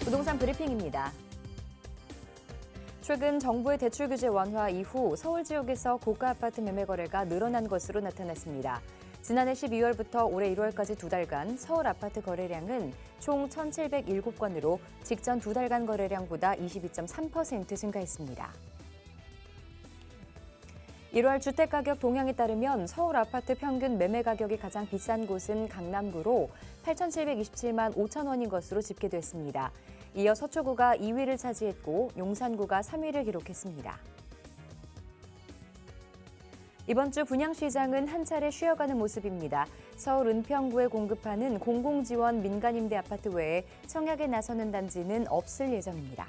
부동산 브리핑입니다. 최근 정부의 대출 규제 완화 이후 서울 지역에서 고가 아파트 매매 거래가 늘어난 것으로 나타났습니다. 지난해 12월부터 올해 1월까지 두 달간 서울 아파트 거래량은 총 1,707건으로 직전 두 달간 거래량보다 22.3% 증가했습니다. 1월 주택가격 동향에 따르면 서울 아파트 평균 매매 가격이 가장 비싼 곳은 강남구로 8,727만 5천 원인 것으로 집계됐습니다. 이어 서초구가 2위를 차지했고 용산구가 3위를 기록했습니다. 이번 주 분양시장은 한 차례 쉬어가는 모습입니다. 서울 은평구에 공급하는 공공지원 민간임대 아파트 외에 청약에 나서는 단지는 없을 예정입니다.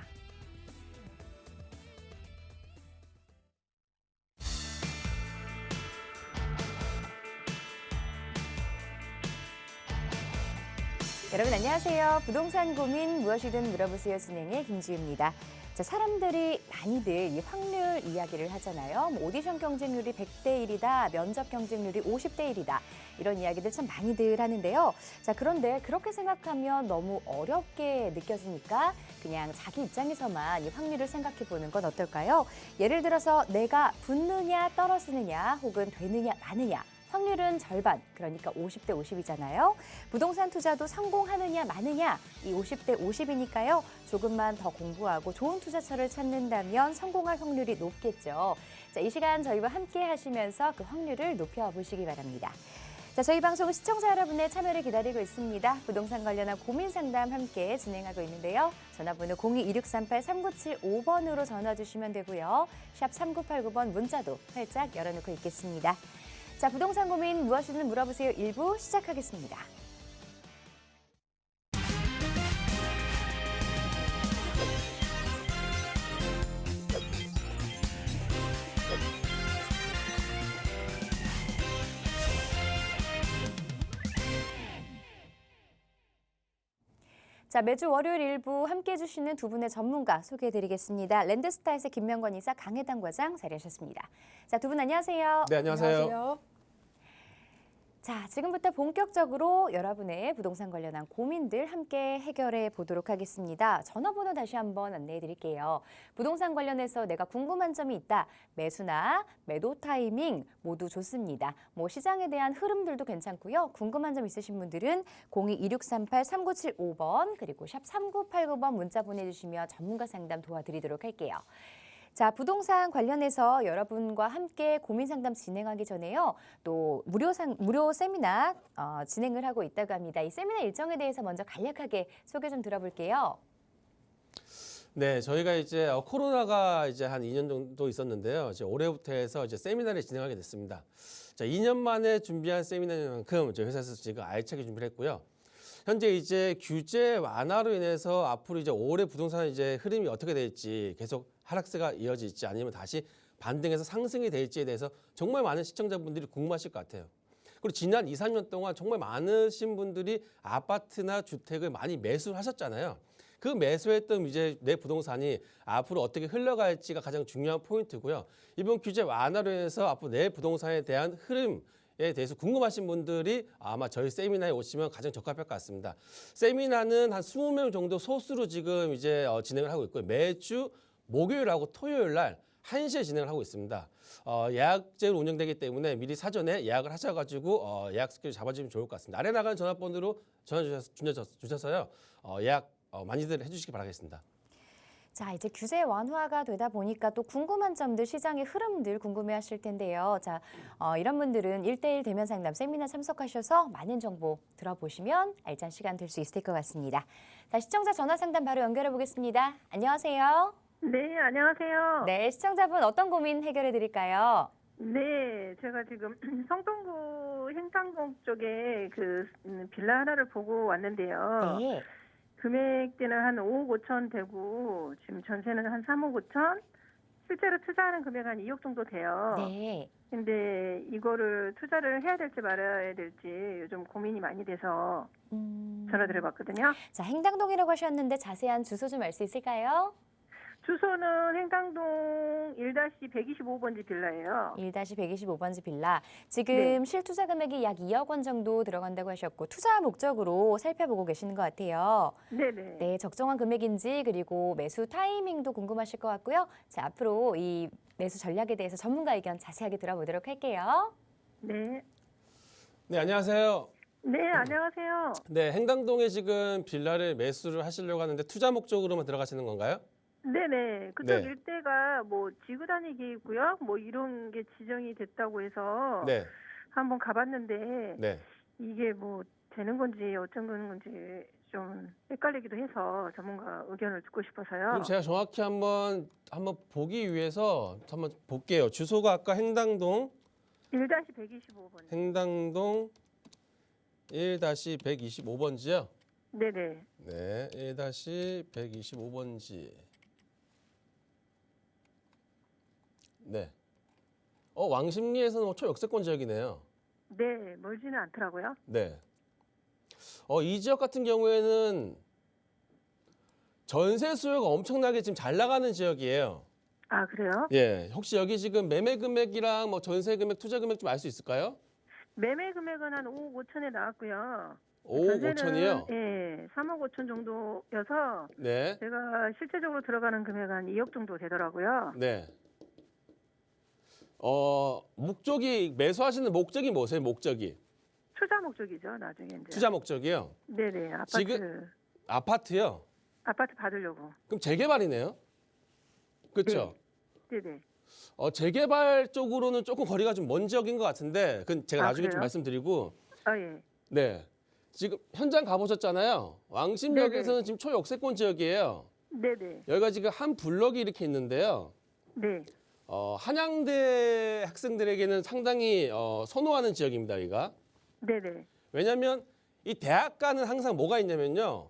여러분 안녕하세요. 부동산 고민 무엇이든 물어보세요 진행의 김지우입니다. 자, 사람들이 많이들 이 확률 이야기를 하잖아요. 오디션 경쟁률이 100대 1이다, 면접 경쟁률이 50대 1이다. 이런 이야기들 참 많이들 하는데요. 자, 그런데 그렇게 생각하면 너무 어렵게 느껴지니까 그냥 자기 입장에서만 이 확률을 생각해 보는 건 어떨까요? 예를 들어서 내가 붙느냐 떨어지느냐 혹은 되느냐 마느냐. 확률은 절반, 그러니까 50대 50이잖아요. 부동산 투자도 성공하느냐 마느냐, 이 50대 50이니까요. 조금만 더 공부하고 좋은 투자처를 찾는다면 성공할 확률이 높겠죠. 자, 이 시간 저희와 함께 하시면서 그 확률을 높여보시기 바랍니다. 자, 저희 방송은 시청자 여러분의 참여를 기다리고 있습니다. 부동산 관련한 고민 상담 함께 진행하고 있는데요. 전화번호 02-2638-3975번으로 전화 주시면 되고요. 샵 3989번 문자도 활짝 열어놓고 있겠습니다. 자, 부동산 고민 무엇이든 물어보세요 1부 시작하겠습니다. 자, 매주 월요일 일부 함께해 주시는 두 분의 전문가 소개해드리겠습니다. 랜드스타에서 김명권 이사, 강혜당 과장 자리하셨습니다. 자, 두 분 안녕하세요. 네, 안녕하세요. 자, 지금부터 본격적으로 여러분의 부동산 관련한 고민들 함께 해결해 보도록 하겠습니다. 전화번호 다시 한번 안내해 드릴게요. 부동산 관련해서 내가 궁금한 점이 있다. 매수나 매도 타이밍 모두 좋습니다. 시장에 대한 흐름들도 괜찮고요. 궁금한 점 있으신 분들은 02-2638-3975번 그리고 샵 3989번 문자 보내주시면 전문가 상담 도와드리도록 할게요. 자, 부동산 관련해서 여러분과 함께 고민 상담 진행하기 전에요. 또 무료 세미나 진행을 하고 있다고 합니다. 이 세미나 일정에 대해서 먼저 간략하게 소개 좀 들어볼게요. 네, 저희가 이제 코로나가 이제 한 2년 정도 있었는데요. 이제 올해부터 해서 이제 세미나를 진행하게 됐습니다. 자, 2년 만에 준비한 세미나인 만큼 저희 회사에서 지금 알차게 준비를 했고요. 현재 이제 규제 완화로 인해서 앞으로 이제 올해 부동산 이제 흐름이 어떻게 될지 계속 하락세가 이어질지 아니면 다시 반등해서 상승이 될지에 대해서 정말 많은 시청자분들이 궁금하실 것 같아요. 그리고 지난 2, 3년 동안 정말 많으신 분들이 아파트나 주택을 많이 매수를 하셨잖아요. 그 매수했던 이제 내 부동산이 앞으로 어떻게 흘러갈지가 가장 중요한 포인트고요. 이번 규제 완화로 인해서 앞으로 내 부동산에 대한 흐름에 대해서 궁금하신 분들이 아마 저희 세미나에 오시면 가장 적합할 것 같습니다. 세미나는 한 20명 정도 소수로 지금 이제 진행을 하고 있고요. 매주 목요일하고 토요일 날 1시에 진행을 하고 있습니다. 예약제로 운영되기 때문에 미리 사전에 예약을 하셔가지고 예약 스케줄 잡아주시면 좋을 것 같습니다. 아래 나가는 전화번호로 전화 주셔서요. 예약 많이들 해주시기 바라겠습니다. 자, 이제 규제 완화가 되다 보니까 또 궁금한 점들, 시장의 흐름들 궁금해하실 텐데요. 자, 이런 분들은 1대1 대면 상담 세미나 참석하셔서 많은 정보 들어보시면 알찬 시간 될 수 있을 것 같습니다. 자, 시청자 전화 상담 바로 연결해 보겠습니다. 안녕하세요. 네, 안녕하세요. 네, 시청자분 어떤 고민 해결해 드릴까요? 네, 제가 지금 성동구 행상동 쪽에 그 빌라 하나를 보고 왔는데요. 네. 금액대는 한 5억 5천 되고 지금 전세는 한 3억 5천, 실제로 투자하는 금액 한 2억 정도 돼요. 네. 근데 이거를 투자를 해야 될지 말아야 될지 요즘 고민이 많이 돼서 전화드려봤거든요. 자, 행당동이라고 하셨는데 자세한 주소 좀 알 수 있을까요? 주소는 행당동 1-125번지 빌라예요. 1-125번지 빌라. 지금 네. 실투자 금액이 약 2억 원 정도 들어간다고 하셨고 투자 목적으로 살펴보고 계시는 것 같아요. 네네. 네, 적정한 금액인지 그리고 매수 타이밍도 궁금하실 것 같고요. 자, 앞으로 이 매수 전략에 대해서 전문가 의견 자세하게 들어보도록 할게요. 네. 네, 안녕하세요. 네, 안녕하세요. 네, 행당동에 지금 빌라를 매수를 하시려고 하는데 투자 목적으로만 들어가시는 건가요? 네네. 그쪽 네. 일대가 뭐 지구단위 계획구역 뭐 이런 게 지정이 됐다고 해서 네, 한번 가봤는데 네. 이게 뭐 되는 건지 어쩐 건지 좀 헷갈리기도 해서 전문가 의견을 듣고 싶어서요. 그럼 제가 정확히 한번 보기 위해서 한번 볼게요. 주소가 아까 행당동 1-125번. 행당동 1-125번지요. 네네. 네, 1-125번지. 네. 왕십리에서는 초역세권 지역이네요. 네, 멀지는 않더라고요. 네. 이 지역 같은 경우에는 전세 수요가 엄청나게 지금 잘 나가는 지역이에요. 아, 그래요? 예, 혹시 여기 지금 매매 금액이랑 뭐 전세 금액, 투자 금액 좀 알 수 있을까요? 매매 금액은 한 5억 5천에 나왔고요. 5억 전세는, 5천이요? 예, 3억 5천 정도여서 네, 제가 실제적으로 들어가는 금액은 한 2억 정도 되더라고요. 네. 목적이 매수하시는 목적이 뭐세요? 목적이 투자 목적이죠, 나중에 이제. 투자 목적이요? 네네, 아파트. 지금- 아파트요? 아파트 받으려고. 그럼 재개발이네요? 그렇죠? 네네. 재개발 쪽으로는 조금 거리가 좀 먼 지역인 것 같은데 그건 제가 아, 나중에 좀 그래요? 말씀드리고 아, 예. 네. 지금 현장 가보셨잖아요. 왕십역에서는 지금 초역세권 지역이에요. 네네. 여기가 지금 한 블럭이 이렇게 있는데요. 네. 한양대 학생들에게는 상당히 선호하는 지역입니다. 여기가. 네네. 왜냐하면 이 대학가는 항상 뭐가 있냐면요.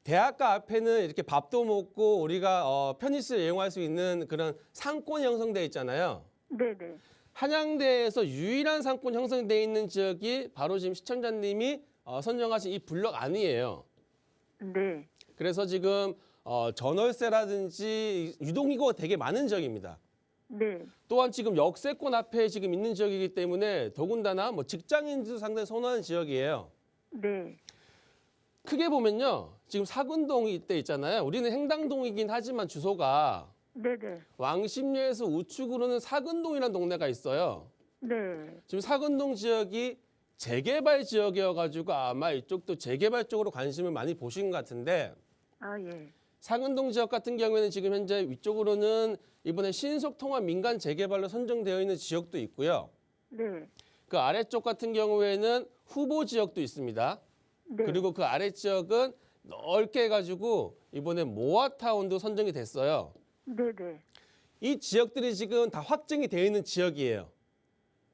대학가 앞에는 이렇게 밥도 먹고 우리가 편의시설 이용할 수 있는 그런 상권이 형성돼 있잖아요. 네네. 한양대에서 유일한 상권 형성돼 있는 지역이 바로 지금 시청자님이 선정하신 이 블럭 안이에요. 네. 그래서 지금 전월세라든지 유동인구가 되게 많은 지역입니다. 네. 또한 지금 역세권 앞에 지금 있는 지역이기 때문에 더군다나 뭐 직장인들도 상당히 선호하는 지역이에요. 네. 크게 보면요. 지금 사근동이 이때 있잖아요. 우리는 행당동이긴 하지만 주소가 네네. 왕십리에서 우측으로는 사근동이라는 동네가 있어요. 네. 지금 사근동 지역이 재개발 지역이어가지고 아마 이쪽도 재개발 쪽으로 관심을 많이 보신 것 같은데 아, 예. 상은동 지역 같은 경우에는 지금 현재 위쪽으로는 이번에 신속통합 민간 재개발로 선정되어 있는 지역도 있고요. 네. 그 아래쪽 같은 경우에는 후보 지역도 있습니다. 네. 그리고 그 아래 지역은 넓게 해가지고 이번에 모아타운도 선정이 됐어요. 네네. 이 지역들이 지금 다 확정이 되어 있는 지역이에요.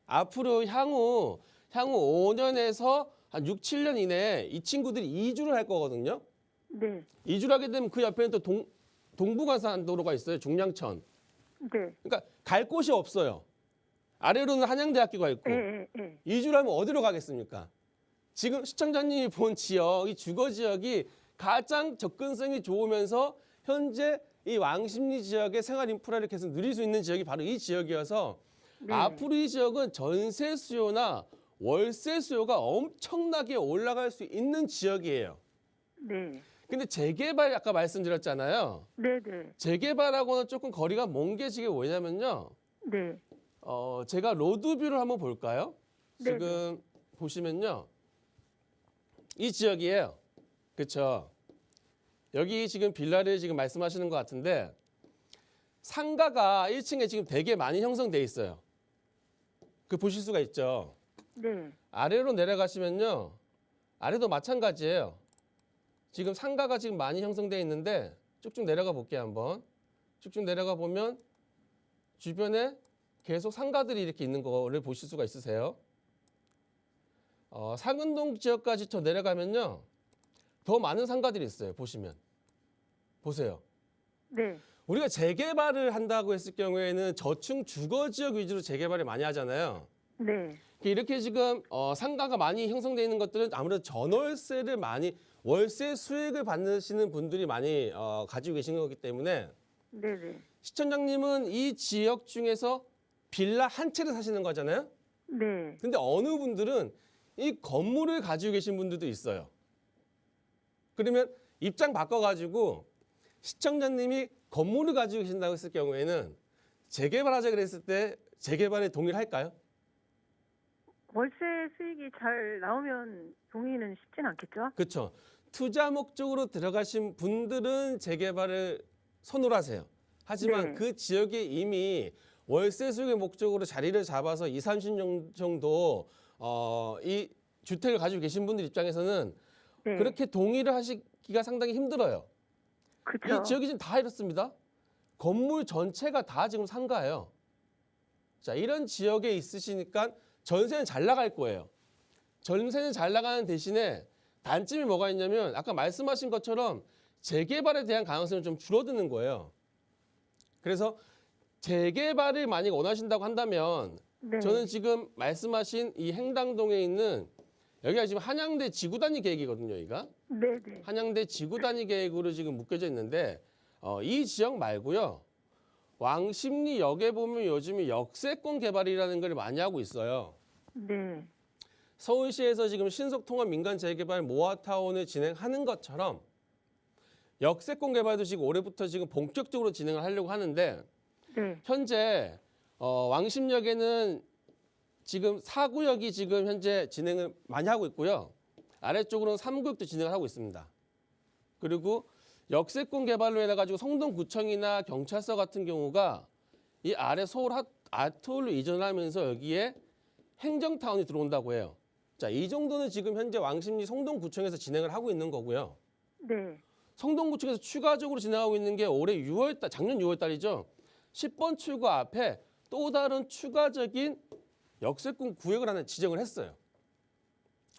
앞으로 향후 5년에서 한 6, 7년 이내에 이 친구들이 이주를 할 거거든요. 네. 이주를 하게 되면 그 옆에는 또 동부간선도로가 있어요. 중량천. 네. 그러니까 갈 곳이 없어요. 아래로는 한양대학교가 있고 예, 예, 예. 이주를 하면 어디로 가겠습니까? 지금 시청자님이 본 지역, 이 주거 지역이 가장 접근성이 좋으면서 현재 이 왕십리 지역의 생활 인프라를 계속 누릴 수 있는 지역이 바로 이 지역이어서 네. 앞으로 이 지역은 전세 수요나 월세 수요가 엄청나게 올라갈 수 있는 지역이에요. 네. 근데 재개발 아까 말씀드렸잖아요. 네네. 재개발하고는 조금 거리가 먼 게 지금 뭐냐면요. 네. 제가 로드뷰를 한번 볼까요? 네네. 지금 보시면요. 이 지역이에요. 그렇죠? 여기 지금 빌라를 지금 말씀하시는 것 같은데 상가가 1층에 지금 되게 많이 형성돼 있어요. 그 보실 수가 있죠. 네. 아래로 내려가시면요. 아래도 마찬가지예요. 지금 상가가 지금 많이 형성돼 있는데 쭉쭉 내려가 볼게요, 한번. 쭉쭉 내려가 보면 주변에 계속 상가들이 이렇게 있는 거를 보실 수가 있으세요. 상은동 지역까지 더 내려가면요. 더 많은 상가들이 있어요. 보시면. 보세요. 네. 우리가 재개발을 한다고 했을 경우에는 저층 주거 지역 위주로 재개발을 많이 하잖아요. 네. 이렇게 지금 상가가 많이 형성되어 있는 것들은 아무래도 전월세를 많이 월세 수익을 받으시는 분들이 많이 가지고 계신 거기 때문에 네네. 시청장님은 이 지역 중에서 빌라 한 채를 사시는 거잖아요. 네. 근데 어느 분들은 이 건물을 가지고 계신 분들도 있어요. 그러면 입장 바꿔가지고 시청자님이 건물을 가지고 계신다고 했을 경우에는 재개발하자 그랬을 때 재개발에 동의를 할까요? 월세 수익이 잘 나오면 동의는 쉽진 않겠죠? 그렇죠. 투자 목적으로 들어가신 분들은 재개발을 선호를 하세요. 하지만 네. 그 지역에 이미 월세 수익의 목적으로 자리를 잡아서 2, 30년 정도 이 주택을 가지고 계신 분들 입장에서는 네. 그렇게 동의를 하시기가 상당히 힘들어요. 그렇죠. 이 지역이 지금 다 이렇습니다. 건물 전체가 다 지금 상가예요. 자, 이런 지역에 있으시니까 전세는 잘 나갈 거예요. 전세는 잘 나가는 대신에 단점이 뭐가 있냐면 아까 말씀하신 것처럼 재개발에 대한 가능성이 좀 줄어드는 거예요. 그래서 재개발을 만약 원하신다고 한다면 네. 저는 지금 말씀하신 이 행당동에 있는 여기가 지금 한양대 지구단위 계획이거든요. 여기가 네네. 한양대 지구단위 계획으로 지금 묶여져 있는데 이 지역 말고요. 왕십리역에 보면 요즘에 역세권 개발이라는 걸 많이 하고 있어요. 네. 서울시에서 지금 신속통합 민간 재개발 모아타운을 진행하는 것처럼 역세권 개발도 지금 올해부터 지금 본격적으로 진행을 하려고 하는데 네. 현재 왕십역에는 지금 4구역이 지금 현재 진행을 많이 하고 있고요. 아래쪽으로는 3구역도 진행을 하고 있습니다. 그리고 역세권 개발로 해가지고 성동구청이나 경찰서 같은 경우가 이 아래 서울 아트홀로 이전하면서 여기에 행정타운이 들어온다고 해요. 자, 이 정도는 지금 현재 왕십리 성동구청에서 진행을 하고 있는 거고요. 네. 성동구청에서 추가적으로 진행하고 있는 게 올해 6월달, 작년 6월달이죠. 10번 출구 앞에 또 다른 추가적인 역세권 구역을 하나 지정을 했어요.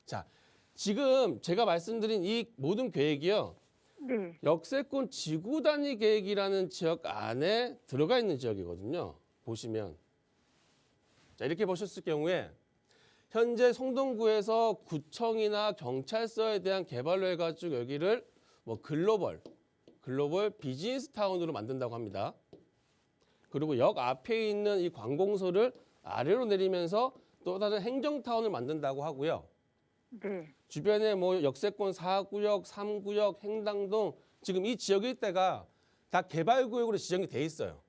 자, 지금 제가 말씀드린 이 모든 계획이요. 네. 역세권 지구 단위 계획이라는 지역 안에 들어가 있는 지역이거든요. 보시면. 자, 이렇게 보셨을 경우에 현재 성동구에서 구청이나 경찰서에 대한 개발로 해가지고 여기를 뭐 글로벌 비즈니스 타운으로 만든다고 합니다. 그리고 역 앞에 있는 이 관공서를 아래로 내리면서 또 다른 행정타운을 만든다고 하고요. 네. 주변에 뭐 역세권 4구역, 3구역, 행당동 지금 이 지역 일대가 다 개발구역으로 지정이 돼 있어요.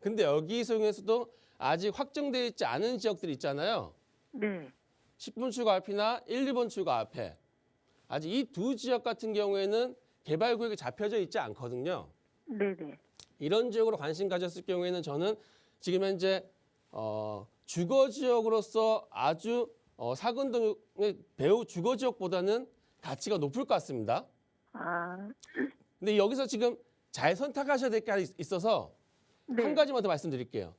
근데 여기 중에서도 아직 확정되어 있지 않은 지역들이 있잖아요. 네. 10번 출구 앞이나 1, 2번 출구 앞에 아직 이 두 지역 같은 경우에는 개발구역이 잡혀져 있지 않거든요. 네네. 이런 지역으로 관심 가졌을 경우에는 저는 지금 현재 주거 지역으로서 아주 사근동의 배후 주거 지역보다는 가치가 높을 것 같습니다. 아. 근데 여기서 지금 잘 선택하셔야 될 게 있어서 네. 한 가지만 더 말씀드릴게요.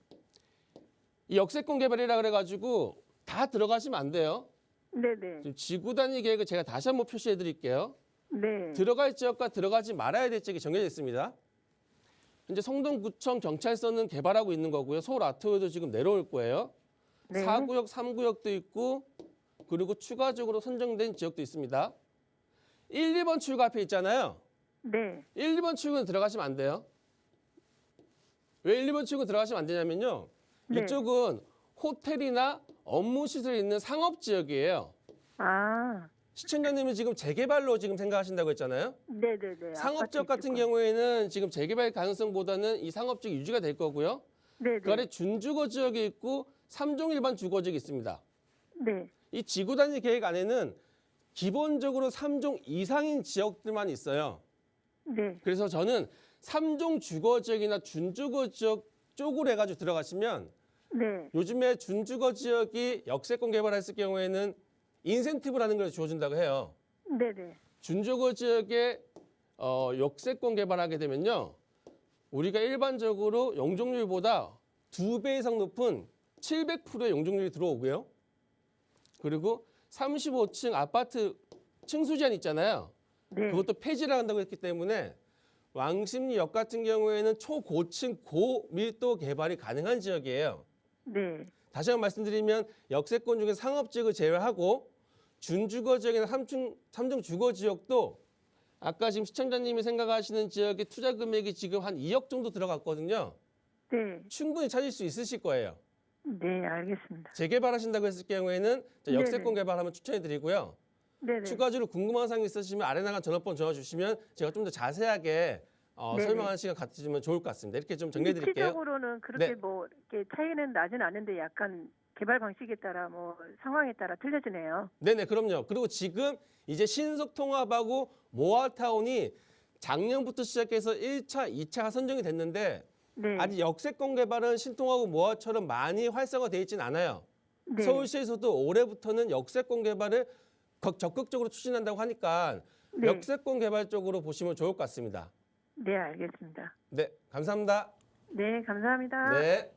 이 역세권 개발이라 그래가지고 다 들어가시면 안 돼요. 네네. 지금 지구 단위 계획을 제가 다시 한번 표시해 드릴게요. 네. 들어갈 지역과 들어가지 말아야 될 지역이 정해져 있습니다. 현재 성동구청 경찰서는 개발하고 있는 거고요. 서울 아트홀도 지금 내려올 거예요. 네. 4구역, 3구역도 있고 그리고 추가적으로 선정된 지역도 있습니다. 1, 2번 출구 앞에 있잖아요. 네. 1, 2번 출구는 들어가시면 안 돼요. 왜 1, 2번 출구 들어가시면 안 되냐면요. 네. 이쪽은 호텔이나 업무시설이 있는 상업지역이에요. 아. 시청자님은 지금 재개발로 지금 생각하신다고 했잖아요. 네네네. 상업지역 아파트 같은 있을 경우에는 지금 재개발 가능성보다는 이 상업지역 유지가 될 거고요. 네네. 그 아래 준주거 지역이 있고 3종 일반 주거 지역이 있습니다. 네. 이 지구 단위 계획 안에는 기본적으로 3종 이상인 지역들만 있어요. 네. 그래서 저는 3종 주거 지역이나 준주거 지역 쪽으로 해가지고 들어가시면 네. 요즘에 준주거 지역이 역세권 개발했을 경우에는 인센티브라는 걸 주어준다고 해요. 네네. 준주거 지역에 역세권 개발하게 되면요. 우리가 일반적으로 용적률보다 2배 이상 높은 700%의 용적률이 들어오고요. 그리고 35층 아파트 층수 제한 있잖아요. 네. 그것도 폐지를 한다고 했기 때문에 왕십리역 같은 경우에는 초고층 고밀도 개발이 가능한 지역이에요. 네. 다시 한번 말씀드리면 역세권 중에 상업지역을 제외하고 준주거 지역이나 3종 주거 지역도 아까 지금 시청자님이 생각하시는 지역의 투자 금액이 지금 한 2억 정도 들어갔거든요. 네. 충분히 찾을 수 있으실 거예요. 네, 알겠습니다. 재개발하신다고 했을 경우에는 역세권 개발하면 추천해 드리고요. 네네. 추가적으로 궁금한 사항이 있으시면 아래 나간 전화번 전화 주시면 제가 좀 더 자세하게 네네. 설명하는 시간 갖으시면 좋을 것 같습니다. 이렇게 좀 정리해 드릴게요. 위치적으로는 그렇게 네. 뭐 이렇게 차이는 나진 않은데 약간 개발 방식에 따라 뭐 상황에 따라 틀려지네요. 네네, 그럼요. 그리고 지금 이제 신속통합하고 모아타운이 작년부터 시작해서 1차, 2차가 선정이 됐는데 네. 아직 역세권 개발은 신통하고 모아처럼 많이 활성화되어 있지는 않아요. 네. 서울시에서도 올해부터는 역세권 개발을 적극적으로 추진한다고 하니까 네. 역세권 개발 쪽으로 보시면 좋을 것 같습니다. 네, 알겠습니다. 네, 감사합니다. 네, 감사합니다. 네.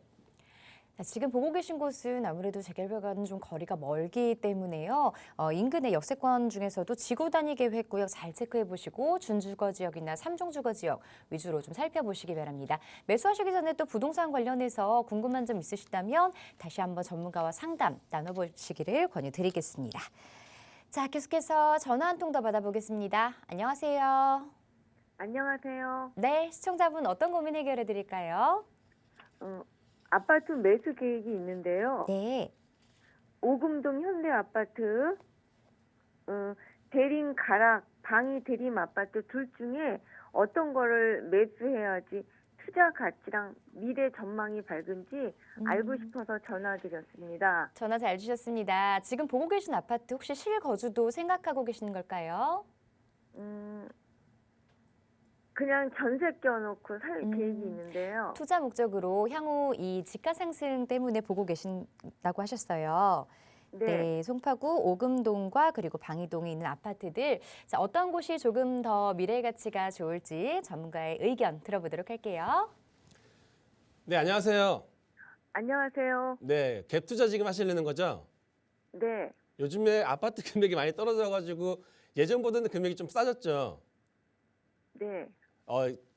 자, 지금 보고 계신 곳은 아무래도 재개발과는 좀 거리가 멀기 때문에요. 인근의 역세권 중에서도 지구 단위 계획 구역 잘 체크해 보시고 준주거 지역이나 삼종주거 지역 위주로 좀 살펴보시기 바랍니다. 매수하시기 전에 또 부동산 관련해서 궁금한 점 있으시다면 다시 한번 전문가와 상담 나눠보시기를 권유드리겠습니다. 자, 계속해서 전화 한 통 더 받아보겠습니다. 안녕하세요. 안녕하세요. 네, 시청자분 어떤 고민 해결해 드릴까요? 아파트 매수 계획이 있는데요. 네. 오금동 현대 아파트, 대림 가락, 방이 대림 아파트 둘 중에 어떤 거를 매수해야지 투자 가치랑 미래 전망이 밝은지 알고 싶어서 전화드렸습니다. 전화 잘 주셨습니다. 지금 보고 계신 아파트 혹시 실거주도 생각하고 계시는 걸까요? 그냥 전세 껴놓고 살 계획이 있는데요. 투자 목적으로 향후 이 집가 상승 때문에 보고 계신다고 하셨어요. 네. 네, 송파구 오금동과 그리고 방이동에 있는 아파트들. 자, 어떤 곳이 조금 더 미래 가치가 좋을지 전문가의 의견 들어보도록 할게요. 네, 안녕하세요. 안녕하세요. 네, 갭 투자 지금 하시려는 거죠? 네. 요즘에 아파트 금액이 많이 떨어져가지고 예전보다는 금액이 좀 싸졌죠? 네.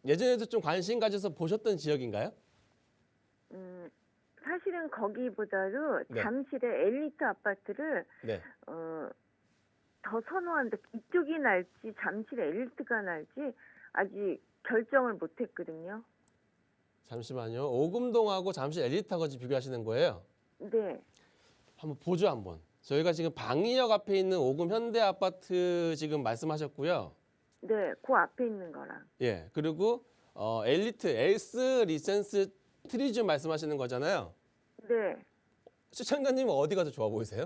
예전에도 좀 관심 가져서 보셨던 지역인가요? 사실은 거기보다도 네. 잠실의 엘리트 아파트를 네. 더 선호한다. 이쪽이 날지 잠실의 엘리트가 날지 아직 결정을 못했거든요. 잠시만요. 오금동하고 잠실 엘리트하고 지금 비교하시는 거예요? 네, 한번 보죠, 한번. 저희가 지금 방이역 앞에 있는 오금 현대 아파트 지금 말씀하셨고요. 네, 그 앞에 있는 거랑. 예, 그리고 엘리트 엘스 리센스 트리즘 말씀하시는 거잖아요. 네, 시청자님은 어디가 더 좋아 보이세요?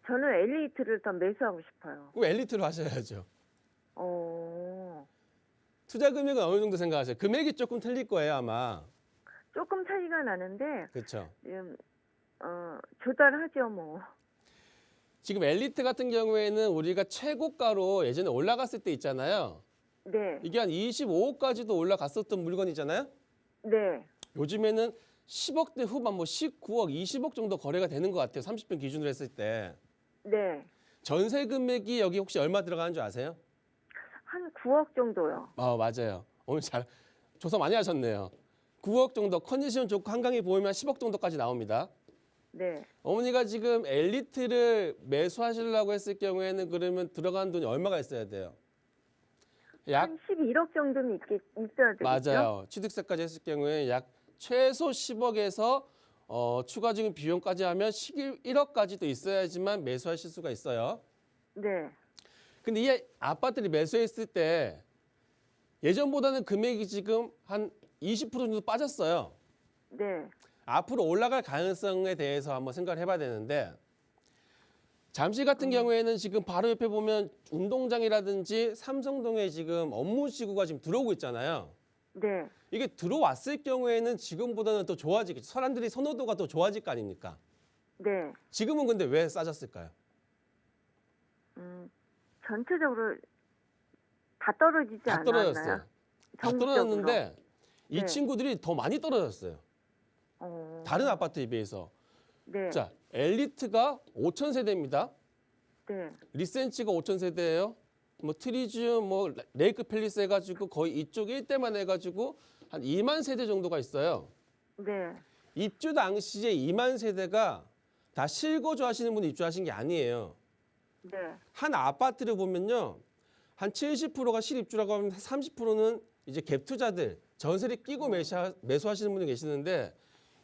저는 엘리트를 더 매수하고 싶어요. 그럼 엘리트로 하셔야죠. 어, 투자 금액은 어느 정도 생각하세요? 금액이 조금 틀릴 거예요, 아마. 조금 차이가 나는데 그렇죠. 조달하죠, 뭐. 지금 엘리트 같은 경우에는 우리가 최고가로 예전에 올라갔을 때 있잖아요. 네, 이게 한 25억까지도 올라갔었던 물건이잖아요. 네, 요즘에는 10억대 후반, 뭐 19억, 20억 정도 거래가 되는 것 같아요. 30평 기준으로 했을 때. 네. 전세 금액이 여기 혹시 얼마 들어가는 줄 아세요? 한 9억 정도요. 맞아요. 오늘 잘 조사 많이 하셨네요. 9억 정도, 컨디션 좋고 한강이 보이면 10억 정도까지 나옵니다. 네. 어머니가 지금 엘리트를 매수하시려고 했을 경우에는 그러면 들어가는 돈이 얼마가 있어야 돼요? 약 한 11억 정도는 있어야 되겠죠? 맞아요. 취득세까지 했을 경우에 약 최소 10억에서 추가적인 비용까지 하면 11억까지도 있어야지만 매수하실 수가 있어요. 네, 근데 이 아파트를 매수했을 때 예전보다는 금액이 지금 한 20% 정도 빠졌어요. 네, 앞으로 올라갈 가능성에 대해서 한번 생각을 해봐야 되는데 잠실 같은 경우에는 지금 바로 옆에 보면 운동장이라든지 삼성동에 지금 업무지구가 지금 들어오고 있잖아요. 네. 이게 들어왔을 경우에는 지금보다는 더 좋아지겠죠. 사람들이 선호도가 더 좋아질 거 아닙니까? 네. 지금은 근데 왜 싸졌을까요? 전체적으로 다 떨어지지 다 않았나요? 떨어졌어요. 다 전국적으로. 떨어졌는데 이 네. 친구들이 더 많이 떨어졌어요. 다른 아파트에 비해서. 네. 자, 엘리트가 5천 세대입니다. 네. 리센치가 5천 세대예요. 뭐 트리지움, 뭐 레이크 팰리스 해가지고 거의 이쪽 일대만 해가지고 한 2만 세대 정도가 있어요. 네. 입주 당시에 2만 세대가 다 실거주 하시는 분이 입주하신 게 아니에요. 네. 한 아파트를 보면요. 한 70%가 실입주라고 하면 30%는 이제 갭 투자들, 전세를 끼고 매수하시는 분이 계시는데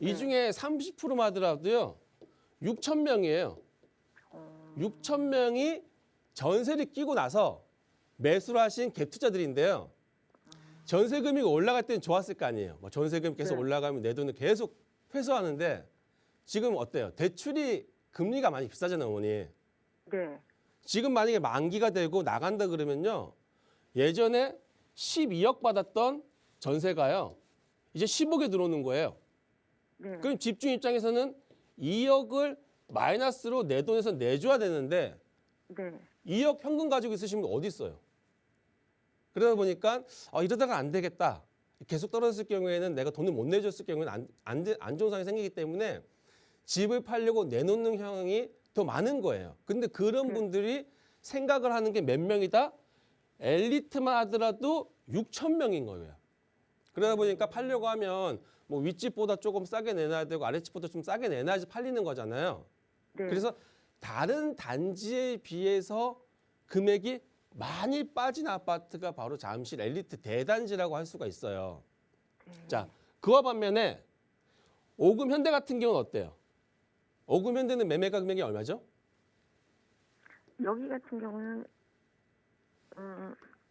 이 중에 30%만 하더라도요. 6천 명이에요. 6천 명이 전세를 끼고 나서 매수를 하신 갭 투자들인데요. 전세 금리가 올라갈 때는 좋았을 거 아니에요. 뭐 전세금 계속 네. 올라가면 내 돈을 계속 회수하는데 지금 어때요? 대출이 금리가 많이 비싸잖아요, 어머니. 네. 지금 만약에 만기가 되고 나간다 그러면요. 예전에 12억 받았던 전세가요. 이제 10억에 들어오는 거예요. 네. 그럼 집주인 입장에서는 2억을 마이너스로 내 돈에서 내줘야 되는데 네. 2억 현금 가지고 있으시면 어디 있어요? 그러다 보니까 이러다가 안 되겠다. 계속 떨어졌을 경우에는 내가 돈을 못 내줬을 경우에는 안 좋은 상황이 생기기 때문에 집을 팔려고 내놓는 형이 더 많은 거예요. 근데 그런 분들이 생각을 하는 게 몇 명이다? 엘리트만 하더라도 6천 명인 거예요. 그러다 보니까 팔려고 하면 뭐 윗집보다 조금 싸게 내놔야 되고 아랫집보다 좀 싸게 내놔야지 팔리는 거잖아요. 네. 그래서 다른 단지에 비해서 금액이 많이 빠진 아파트가 바로 잠실 엘리트 대단지라고 할 수가 있어요. 자, 그와 반면에 오금 현대 같은 경우는 어때요? 오금 현대는 매매가 금액이 얼마죠? 여기 같은 경우는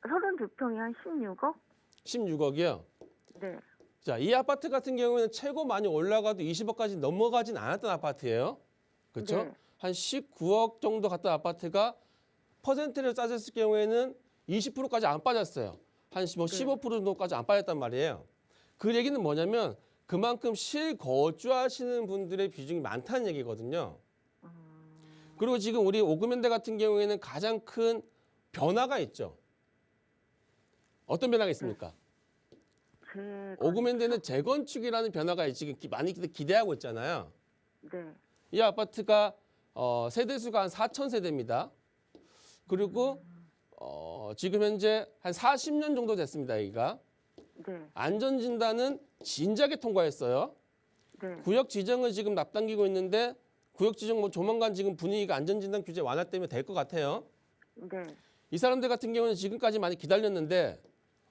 32평이 한 16억? 16억이요. 네. 자, 이 아파트 같은 경우에는 최고 많이 올라가도 20억까지 넘어가진 않았던 아파트예요. 그렇죠? 네. 한 19억 정도 갔던 아파트가 퍼센트를 따졌을 경우에는 20%까지 안 빠졌어요. 한 15% 정도까지 안 빠졌단 말이에요. 그 얘기는 뭐냐면 그만큼 실거주하시는 분들의 비중이 많다는 얘기거든요. 그리고 지금 우리 오금현대 같은 경우에는 가장 큰 변화가 있죠. 어떤 변화가 있습니까? 오금현대는 재건축이라는 변화가 지금 많이 기대하고 있잖아요. 네. 이 아파트가 세대수가 한 4천 세대입니다. 그리고 지금 현재 한 40년 정도 됐습니다. 여기가. 네. 안전진단은 진작에 통과했어요. 네. 구역 지정을 지금 앞당기고 있는데 구역 지정 뭐 조만간 지금 분위기가 안전진단 규제 완화 때문에 될 것 같아요. 네. 이 사람들 같은 경우는 지금까지 많이 기다렸는데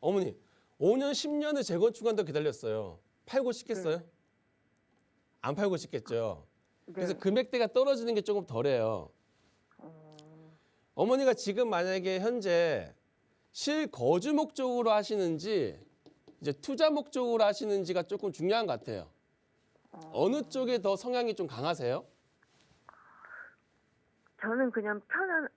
어머니 5년 10년을 재건축한다고 기다렸어요. 팔고 싶겠어요? 안 팔고 싶겠죠. 그래서 금액대가 떨어지는 게 조금 덜해요. 어머니가 지금 만약에 현재 실거주 목적으로 하시는지 이제 투자 목적으로 하시는지가 조금 중요한 것 같아요. 어느 쪽에 더 성향이 좀 강하세요? 저는 그냥 편한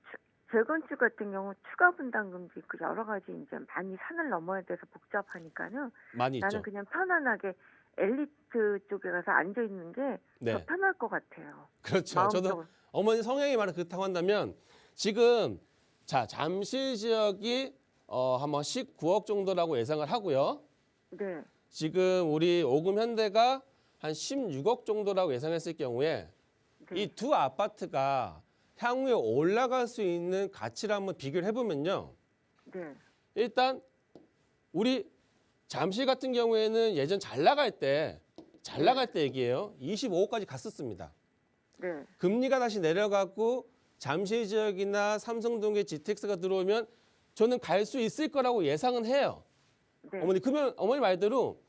재건축 같은 경우 추가 분담금도 있고 여러 가지 이제 많이 산을 넘어야 돼서 복잡하니까는 많이 나는 있죠. 그냥 편안하게 엘리트 쪽에 가서 앉아 있는 게 더 네. 편할 것 같아요. 그렇죠. 저도 마음적으로. 어머니 성향이 말을 그렇다고 한다면 지금 자 잠실 지역이 한번 19억 정도라고 예상을 하고요. 네. 지금 우리 오금 현대가 한 16억 정도라고 예상했을 경우에 네. 이 두 아파트가 향후에 올라갈 수 있는 가치를 한번 비교를 해보면요. 네. 일단 우리 잠실 같은 경우에는 예전 잘 나갈 때 얘기예요. 25억까지 갔었습니다. 네. 금리가 다시 내려가고 잠실 지역이나 삼성동에 GTX가 들어오면 저는 갈 수 있을 거라고 예상은 해요. 네. 어머니 그러면 어머니 말대로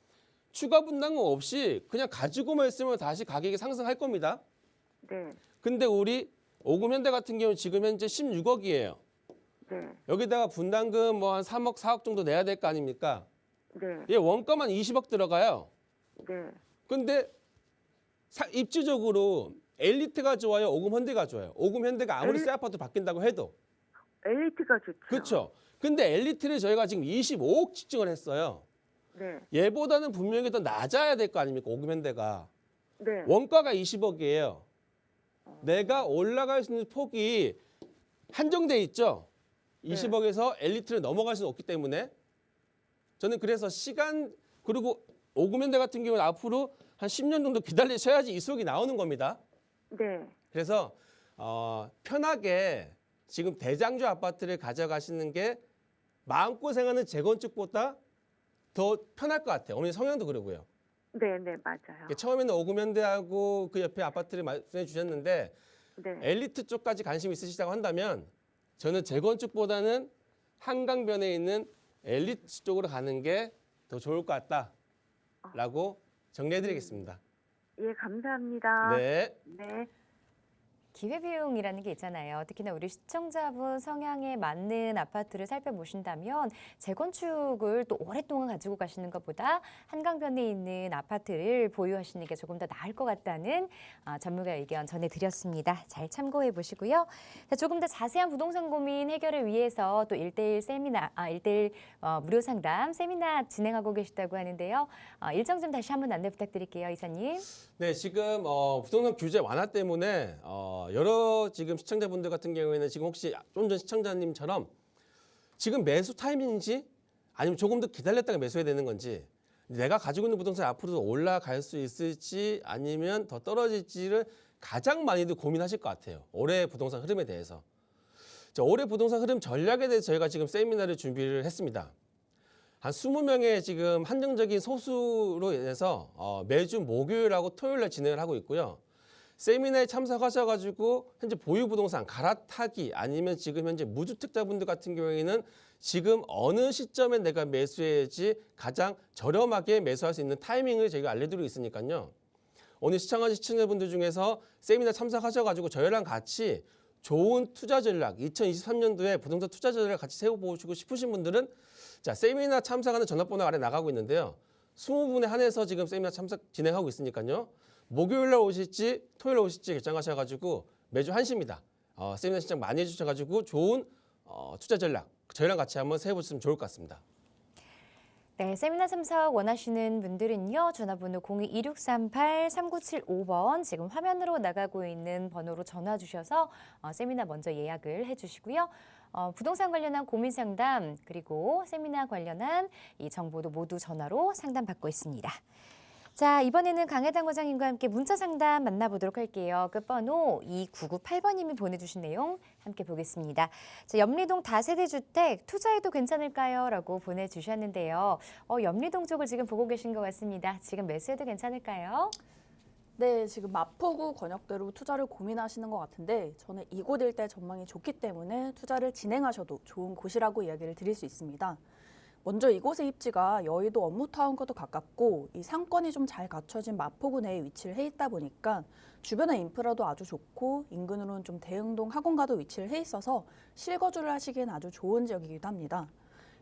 추가 분담금 없이 그냥 가지고만 있으면 다시 가격이 상승할 겁니다. 네. 근데 우리 오금 현대 같은 경우 지금 현재 16억이에요. 네. 여기다가 분담금 뭐 한 3억, 4억 정도 내야 될 거 아닙니까? 네. 얘 원가만 20억 들어가요. 네. 근데 입지적으로 엘리트가 좋아요, 오금 현대가 좋아요. 오금 현대가 아무리 새 아파트 바뀐다고 해도 엘리트가 좋죠. 그렇죠. 근데 엘리트를 저희가 지금 25억 측정을 했어요. 네. 얘보다는 분명히 더 낮아야 될 거 아닙니까? 오금 현대가. 네. 원가가 20억이에요. 내가 올라갈 수 있는 폭이 한정돼 있죠. 20억에서 엘리트를 넘어갈 수는 없기 때문에 저는 그래서 시간 그리고 오금 현대 같은 경우는 앞으로 한 10년 정도 기다리셔야지 이 수억이 나오는 겁니다. 네. 그래서 편하게 지금 대장주 아파트를 가져가시는 게 마음고생하는 재건축보다 더 편할 것 같아요. 어머니 성향도 그러고요. 네. 네. 맞아요. 처음에는 오금현대하고 그 옆에 아파트를 말씀해 주셨는데 네. 엘리트 쪽까지 관심 있으시다고 한다면 저는 재건축보다는 한강변에 있는 엘리트 쪽으로 가는 게 더 좋을 것 같다라고 정리해드리겠습니다. 예, 감사합니다. 네. 네. 기회비용이라는 게 있잖아요. 특히나 우리 시청자분 성향에 맞는 아파트를 살펴보신다면 재건축을 또 오랫동안 가지고 가시는 것보다 한강변에 있는 아파트를 보유하시는 게 조금 더 나을 것 같다는 전문가 의견 전해드렸습니다. 잘 참고해 보시고요. 자, 조금 더 자세한 부동산 고민 해결을 위해서 또 1대1 세미나, 1대1 무료 상담 세미나 진행하고 계시다고 하는데요. 일정 좀 다시 한번 안내 부탁드릴게요, 이사님. 네, 지금 부동산 규제 완화 때문에 여러 지금 시청자분들 같은 경우에는 지금 혹시 좀 전 시청자님처럼 지금 매수 타이밍인지 아니면 조금 더 기다렸다가 매수해야 되는 건지 내가 가지고 있는 부동산이 앞으로도 올라갈 수 있을지 아니면 더 떨어질지를 가장 많이들 고민하실 것 같아요. 올해 부동산 흐름에 대해서. 자, 올해 부동산 흐름 전략에 대해서 저희가 지금 세미나를 준비를 했습니다. 한 20명의 지금 한정적인 소수로 인해서 매주 목요일하고 토요일에 진행을 하고 있고요. 세미나에 참석하셔가지고 현재 보유 부동산 갈아타기 아니면 지금 현재 무주택자분들 같은 경우에는 지금 어느 시점에 내가 매수해야지 가장 저렴하게 매수할 수 있는 타이밍을 저희가 알려드리고 있으니까요. 오늘 시청하신 시청자분들 중에서 세미나 참석하셔가지고 저희랑 같이 좋은 투자 전략, 2023년도에 부동산 투자 전략을 같이 세워보시고 싶으신 분들은 자, 세미나 참석하는 전화번호 아래 나가고 있는데요. 20분에 한해서 지금 세미나 참석 진행하고 있으니까요. 목요일 날 오실지 토요일 날 오실지 결정하셔가지고 매주 1시입니다. 세미나 신청 많이 해주셔가지고 좋은 투자 전략 저희랑 같이 한번 세워보시면 좋을 것 같습니다. 네, 세미나 참석 원하시는 분들은요. 전화번호 02-2638-3975번 지금 화면으로 나가고 있는 번호로 전화 주셔서 세미나 먼저 예약을 해주시고요. 부동산 관련한 고민 상담 그리고 세미나 관련한 이 정보도 모두 전화로 상담받고 있습니다. 자, 이번에는 강혜당 과장님과 함께 문자 상담 만나보도록 할게요. 끝번호 2998번님이 보내주신 내용 함께 보겠습니다. 자, 염리동 다세대 주택 투자해도 괜찮을까요? 라고 보내주셨는데요. 염리동 쪽을 지금 보고 계신 것 같습니다. 지금 매수해도 괜찮을까요? 네, 지금 마포구 권역대로 투자를 고민하시는 것 같은데 저는 이곳 일대 전망이 좋기 때문에 투자를 진행하셔도 좋은 곳이라고 이야기를 드릴 수 있습니다. 먼저 이곳의 입지가 여의도 업무타운과도 가깝고 이 상권이 좀 잘 갖춰진 마포구 내에 위치를 해 있다 보니까 주변의 인프라도 아주 좋고 인근으로는 좀 대흥동 학원가도 위치를 해 있어서 실거주를 하시기엔 아주 좋은 지역이기도 합니다.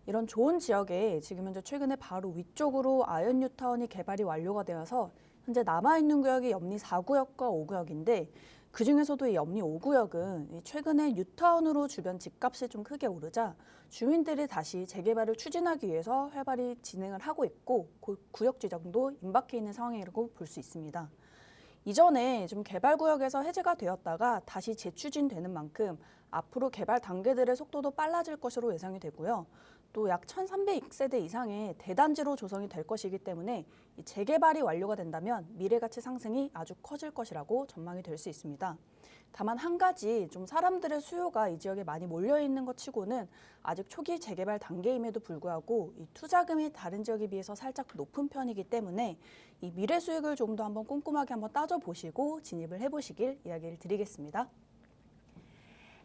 이런 좋은 지역에 지금 현재 최근에 바로 위쪽으로 아현 뉴타운이 개발이 완료가 되어서 현재 남아있는 구역이 염리 4구역과 5구역인데 그중에서도 이 염리 5구역은 최근에 뉴타운으로 주변 집값이 좀 크게 오르자 주민들이 다시 재개발을 추진하기 위해서 활발히 진행을 하고 있고 구역 지정도 임박해 있는 상황이라고 볼 수 있습니다. 이전에 좀 개발구역에서 해제가 되었다가 다시 재추진되는 만큼 앞으로 개발 단계들의 속도도 빨라질 것으로 예상이 되고요. 또 약 1,300세대 이상의 대단지로 조성이 될 것이기 때문에 이 재개발이 완료가 된다면 미래가치 상승이 아주 커질 것이라고 전망이 될 수 있습니다. 다만 한 가지 좀 사람들의 수요가 이 지역에 많이 몰려 있는 것 치고는 아직 초기 재개발 단계임에도 불구하고 이 투자금이 다른 지역에 비해서 살짝 높은 편이기 때문에 이 미래 수익을 좀 더 한번 꼼꼼하게 한번 따져보시고 진입을 해보시길 이야기를 드리겠습니다.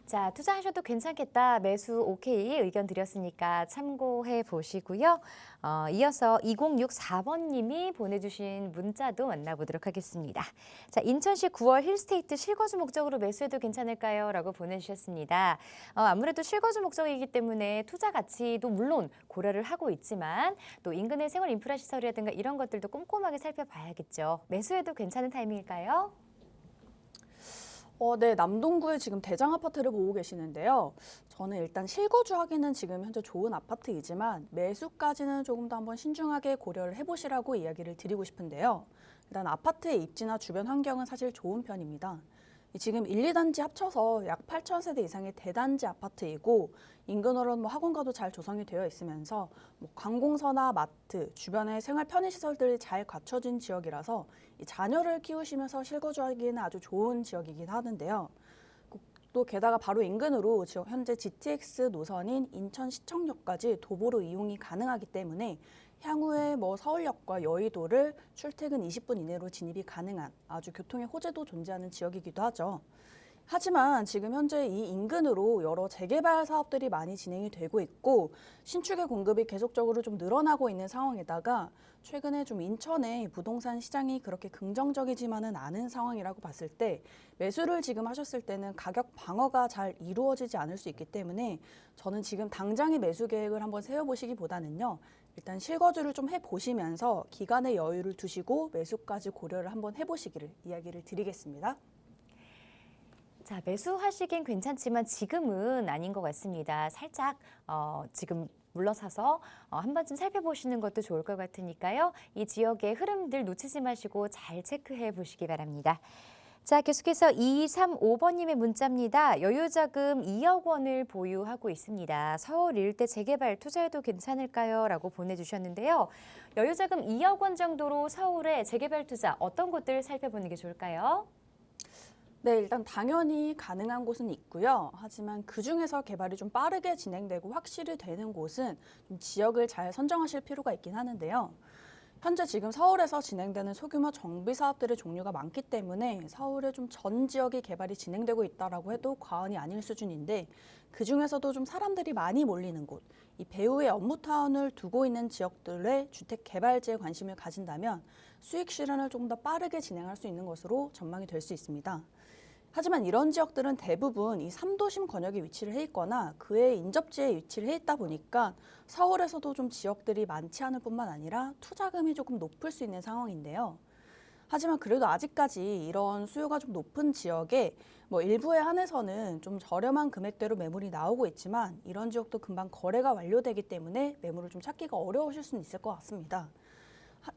자, 투자하셔도 괜찮겠다. 매수 오케이 의견 드렸으니까 참고해 보시고요. 이어서 2064번님이 보내주신 문자도 만나보도록 하겠습니다. 자, 인천시 9월 힐스테이트 실거주 목적으로 매수해도 괜찮을까요? 라고 보내주셨습니다. 아무래도 실거주 목적이기 때문에 투자 가치도 물론 고려를 하고 있지만 또 인근의 생활 인프라 시설이라든가 이런 것들도 꼼꼼하게 살펴봐야겠죠. 매수해도 괜찮은 타이밍일까요? 네, 남동구에 지금 대장 아파트를 보고 계시는데요. 저는 일단 실거주하기는 지금 현재 좋은 아파트이지만 매수까지는 조금 더 한번 신중하게 고려를 해보시라고 이야기를 드리고 싶은데요. 일단 아파트의 입지나 주변 환경은 사실 좋은 편입니다. 지금 1, 2단지 합쳐서 약 8,000세대 이상의 대단지 아파트이고 인근으로는 학원가도 잘 조성이 되어 있으면서 관공서나 마트, 주변의 생활 편의시설들이 잘 갖춰진 지역이라서 이 자녀를 키우시면서 실거주하기에는 아주 좋은 지역이긴 하는데요. 또 게다가 바로 인근으로 지역 현재 GTX 노선인 인천시청역까지 도보로 이용이 가능하기 때문에 향후에 서울역과 여의도를 출퇴근 20분 이내로 진입이 가능한 아주 교통의 호재도 존재하는 지역이기도 하죠. 하지만 지금 현재 이 인근으로 여러 재개발 사업들이 많이 진행이 되고 있고 신축의 공급이 계속적으로 좀 늘어나고 있는 상황에다가 최근에 좀 인천의 부동산 시장이 그렇게 긍정적이지만은 않은 상황이라고 봤을 때 매수를 지금 하셨을 때는 가격 방어가 잘 이루어지지 않을 수 있기 때문에 저는 지금 당장의 매수 계획을 한번 세워보시기보다는요. 일단 실거주를 좀 해보시면서 기간의 여유를 두시고 매수까지 고려를 한번 해보시기를 이야기를 드리겠습니다. 자, 매수하시긴 괜찮지만 지금은 아닌 것 같습니다. 살짝 지금 물러서서 한 번쯤 살펴보시는 것도 좋을 것 같으니까요. 이 지역의 흐름들 놓치지 마시고 잘 체크해 보시기 바랍니다. 자, 계속해서 2235번님의 문자입니다. 여유자금 2억 원을 보유하고 있습니다. 서울 일대 재개발 투자해도 괜찮을까요? 라고 보내주셨는데요. 여유자금 2억 원 정도로 서울의 재개발 투자 어떤 곳들 살펴보는 게 좋을까요? 네, 일단 당연히 가능한 곳은 있고요. 하지만 그중에서 개발이 좀 빠르게 진행되고 확실히 되는 곳은 좀 지역을 잘 선정하실 필요가 있긴 하는데요. 현재 지금 서울에서 진행되는 소규모 정비 사업들의 종류가 많기 때문에 서울의 좀 전 지역이 개발이 진행되고 있다라고 해도 과언이 아닐 수준인데 그중에서도 좀 사람들이 많이 몰리는 곳, 이 배후의 업무타운을 두고 있는 지역들의 주택 개발지에 관심을 가진다면 수익 실현을 조금 더 빠르게 진행할 수 있는 것으로 전망이 될 수 있습니다. 하지만 이런 지역들은 대부분 이 3도심 권역에 위치를 해 있거나 그의 인접지에 위치를 해 있다 보니까 서울에서도 좀 지역들이 많지 않을 뿐만 아니라 투자금이 조금 높을 수 있는 상황인데요. 하지만 그래도 아직까지 이런 수요가 좀 높은 지역에 뭐 일부에 한해서는 좀 저렴한 금액대로 매물이 나오고 있지만 이런 지역도 금방 거래가 완료되기 때문에 매물을 좀 찾기가 어려우실 수는 있을 것 같습니다.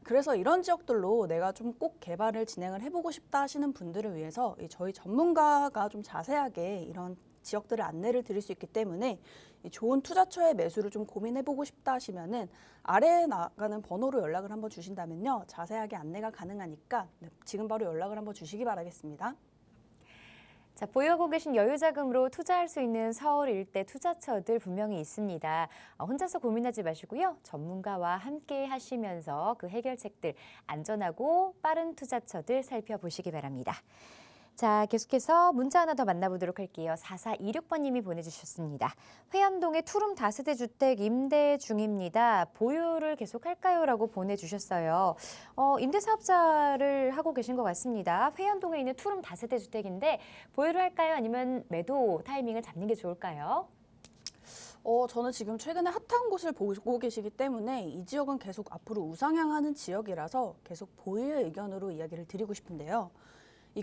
그래서 이런 지역들로 내가 좀 꼭 개발을 진행을 해보고 싶다 하시는 분들을 위해서 저희 전문가가 좀 자세하게 이런 지역들을 안내를 드릴 수 있기 때문에 좋은 투자처의 매수를 좀 고민해보고 싶다 하시면은 아래에 나가는 번호로 연락을 한번 주신다면요. 자세하게 안내가 가능하니까 지금 바로 연락을 한번 주시기 바라겠습니다. 자, 보유하고 계신 여유자금으로 투자할 수 있는 서울 일대 투자처들 분명히 있습니다. 혼자서 고민하지 마시고요. 전문가와 함께 하시면서 그 해결책들 안전하고 빠른 투자처들 살펴보시기 바랍니다. 자, 계속해서 문자 하나 더 만나보도록 할게요. 4426번님이 보내주셨습니다. 회안동의 투룸 다세대 주택 임대 중입니다. 보유를 계속할까요? 라고 보내주셨어요. 임대사업자를 하고 계신 것 같습니다. 회안동에 있는 투룸 다세대 주택인데 보유를 할까요? 아니면 매도 타이밍을 잡는 게 좋을까요? 저는 지금 최근에 핫한 곳을 보고 계시기 때문에 이 지역은 계속 앞으로 우상향하는 지역이라서 계속 보유의 의견으로 이야기를 드리고 싶은데요.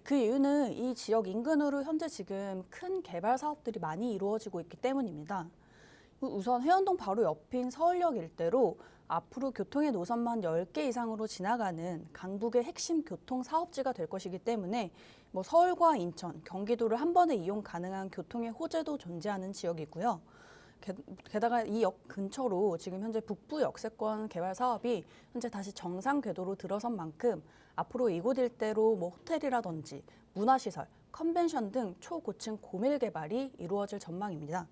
그 이유는 이 지역 인근으로 현재 지금 큰 개발 사업들이 많이 이루어지고 있기 때문입니다. 우선 회원동 바로 옆인 서울역 일대로 앞으로 교통의 노선만 10개 이상으로 지나가는 강북의 핵심 교통 사업지가 될 것이기 때문에 뭐 서울과 인천, 경기도를 한 번에 이용 가능한 교통의 호재도 존재하는 지역이고요. 게다가 이 역 근처로 지금 현재 북부 역세권 개발 사업이 현재 다시 정상 궤도로 들어선 만큼 앞으로 이곳 일대로 뭐 호텔이라든지 문화시설, 컨벤션 등 초고층 고밀 개발이 이루어질 전망입니다.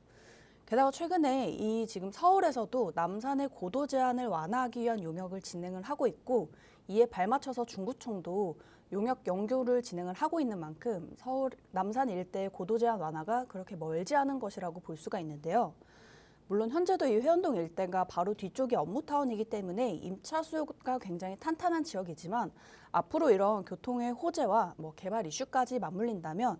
게다가 최근에 이 지금 서울에서도 남산의 고도 제한을 완화하기 위한 용역을 진행을 하고 있고 이에 발맞춰서 중구청도 용역 연교를 진행을 하고 있는 만큼 서울 남산 일대의 고도 제한 완화가 그렇게 멀지 않은 것이라고 볼 수가 있는데요. 물론 현재도 이 회원동 일대가 바로 뒤쪽이 업무타운이기 때문에 임차 수요가 굉장히 탄탄한 지역이지만 앞으로 이런 교통의 호재와 뭐 개발 이슈까지 맞물린다면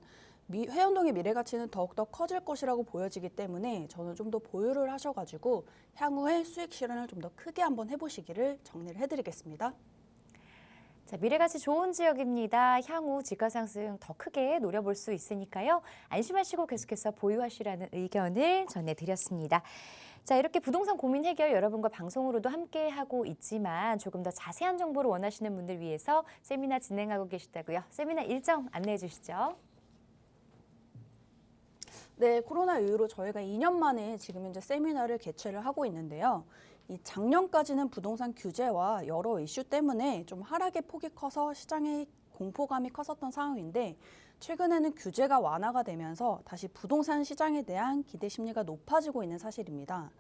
회원동의 미래 가치는 더욱더 커질 것이라고 보여지기 때문에 저는 좀 더 보유를 하셔가지고 향후에 수익 실현을 좀 더 크게 한번 해보시기를 정리를 해드리겠습니다. 자, 미래가치 좋은 지역입니다. 향후 지가 상승 더 크게 노려볼 수 있으니까요. 안심하시고 계속해서 보유하시라는 의견을 전해드렸습니다. 자, 이렇게 부동산 고민 해결 여러분과 방송으로도 함께 하고 있지만 조금 더 자세한 정보를 원하시는 분들 위해서 세미나 진행하고 계시다고요. 세미나 일정 안내해 주시죠. 네, 코로나 이후로 저희가 2년 만에 지금 현재 세미나를 개최를 하고 있는데요. 이 작년까지는 부동산 규제와 여러 이슈 때문에 좀 하락의 폭이 커서 시장의 공포감이 컸었던 상황인데 최근에는 규제가 완화가 되면서 다시 부동산 시장에 대한 기대 심리가 높아지고 있는 사실입니다.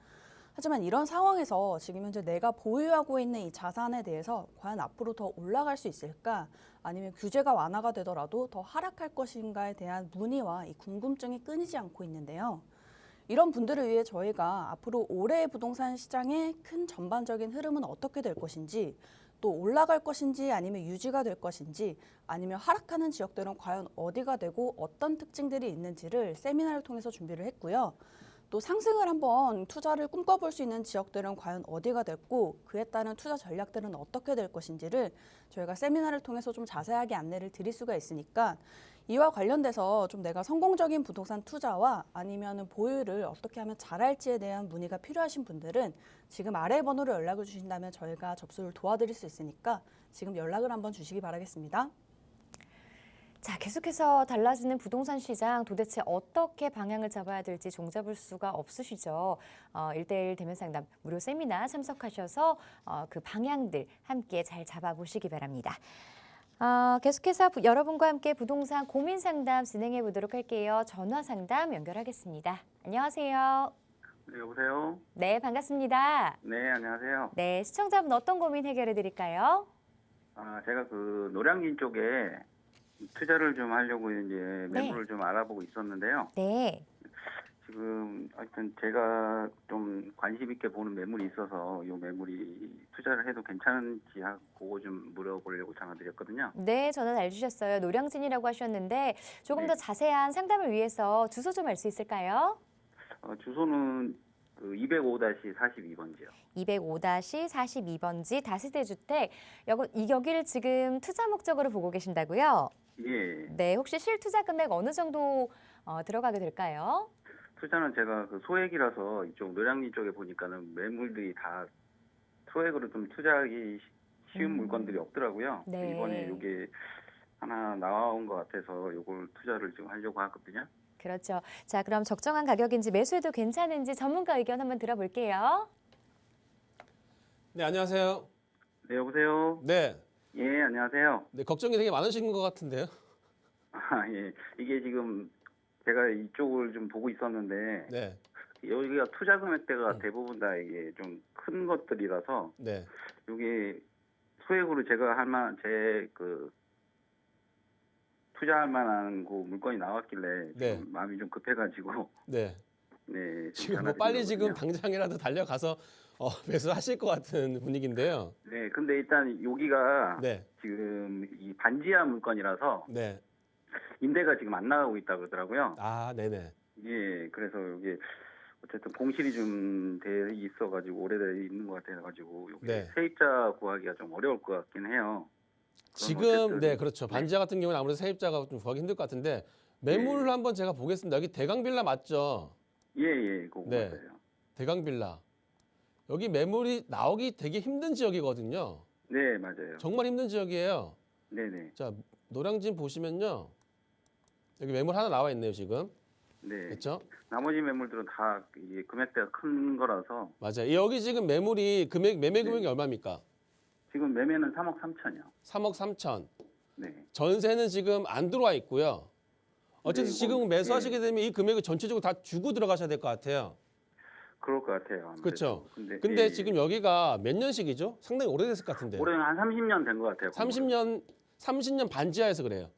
하지만 이런 상황에서 지금 현재 내가 보유하고 있는 이 자산에 대해서 과연 앞으로 더 올라갈 수 있을까? 아니면 규제가 완화가 되더라도 더 하락할 것인가에 대한 문의와 이 궁금증이 끊이지 않고 있는데요. 이런 분들을 위해 저희가 앞으로 올해의 부동산 시장의 큰 전반적인 흐름은 어떻게 될 것인지, 또 올라갈 것인지 아니면 유지가 될 것인지, 아니면 하락하는 지역들은 과연 어디가 되고 어떤 특징들이 있는지를 세미나를 통해서 준비를 했고요. 또 상승을 한번 투자를 꿈꿔볼 수 있는 지역들은 과연 어디가 됐고 그에 따른 투자 전략들은 어떻게 될 것인지를 저희가 세미나를 통해서 좀 자세하게 안내를 드릴 수가 있으니까 이와 관련돼서 좀 내가 성공적인 부동산 투자와 아니면은 보유를 어떻게 하면 잘할지에 대한 문의가 필요하신 분들은 지금 아래 번호로 연락을 주신다면 저희가 접수를 도와드릴 수 있으니까 지금 연락을 한번 주시기 바라겠습니다. 자, 계속해서 달라지는 부동산 시장 도대체 어떻게 방향을 잡아야 될지 종잡을 수가 없으시죠. 1대1 대면 상담 무료 세미나 참석하셔서 그 방향들 함께 잘 잡아보시기 바랍니다. 계속해서 여러분과 함께 부동산 고민 상담 진행해 보도록 할게요. 전화 상담 연결하겠습니다. 안녕하세요. 네, 여보세요? 네, 반갑습니다. 네, 안녕하세요. 네, 시청자분 어떤 고민 해결해 드릴까요? 제가 그 노량진 쪽에 투자를 좀 하려고 이제 매물을 좀 알아보고 있었는데요. 네. 지금 하여튼 제가 좀 관심 있게 보는 매물이 있어서 이 매물이 투자를 해도 괜찮은지 그거 좀 물어보려고 전화드렸거든요. 네, 전화 잘 주셨어요. 노량진이라고 하셨는데 조금 네. 더 자세한 상담을 위해서 주소 좀 알 수 있을까요? 주소는 그 205-42번지요. 205-42번지 다세대 주택. 여기를 지금 투자 목적으로 보고 계신다고요? 예. 네, 혹시 실투자 금액 어느 정도 들어가게 될까요? 투자는 제가 그 소액이라서 이쪽 노량진 쪽에 보니까는 매물들이 다 소액으로 좀 투자하기 쉬운 물건들이 없더라고요. 네. 이번에 이게 하나 나온 것 같아서 이걸 투자를 지금 하려고 하거든요. 그렇죠. 자, 그럼 적정한 가격인지 매수해도 괜찮은지 전문가 의견 한번 들어볼게요. 네, 안녕하세요. 네, 여보세요? 네, 예, 안녕하세요. 네 걱정이 되게 많으신 것 같은데요. 예. 이게 지금 제가 이쪽을 좀 보고 있었는데 네, 여기가 투자 금액대가 대부분 다 이게 좀 큰 것들이라서 네, 이게 소액으로 제가 투자할 만한 그 물건이 나왔길래 네. 좀 마음이 좀 급해가지고 네. 네. 좀 지금 뭐 빨리 지금 전화드리려거든요. 당장이라도 달려가서 매수하실 것 같은 분위기인데요. 네, 근데 일단 여기가 네, 지금 이 반지하 물건이라서 네. 임대가 지금 안 나가고 있다 그러더라고요. 아, 네네. 예, 그래서 이게 어쨌든 공실이 좀 돼 있어가지고 오래돼 있는 것 같아가지고 여기 네. 세입자 구하기가 좀 어려울 것 같긴 해요. 지금 어쨌든, 네, 그렇죠. 반지하 같은 경우는 아무래도 세입자가 좀 구하기 힘들 것 같은데 매물을 네. 한번 제가 보겠습니다. 여기 대강빌라 맞죠? 예, 그거 네. 맞아요. 대강빌라. 여기 매물이 나오기 되게 힘든 지역이거든요. 네, 맞아요. 정말 힘든 지역이에요. 네네. 자, 노량진 보시면요. 여기 매물 하나 나와 있네요, 지금. 네. 그렇죠? 나머지 매물들은 다 이게 금액대가 큰 거라서 맞아요. 여기 지금 매물이 매매 금액이 네. 얼마입니까? 지금 매매는 3억 3천이요. 3억 3천. 네. 전세는 지금 안 들어와 있고요. 어쨌든 네, 지금 뭐, 매수하시게 되면 이 금액을 전체적으로 다 주고 들어가셔야 될 것 같아요. 그럴 것 같아요. 아무래도. 그렇죠. 근데, 근데 예, 지금 여기가 몇 년식이죠? 상당히 오래됐을 것 같은데. 올해는 한 30년 된 것 같아요. 30년 반지하에서 그래요.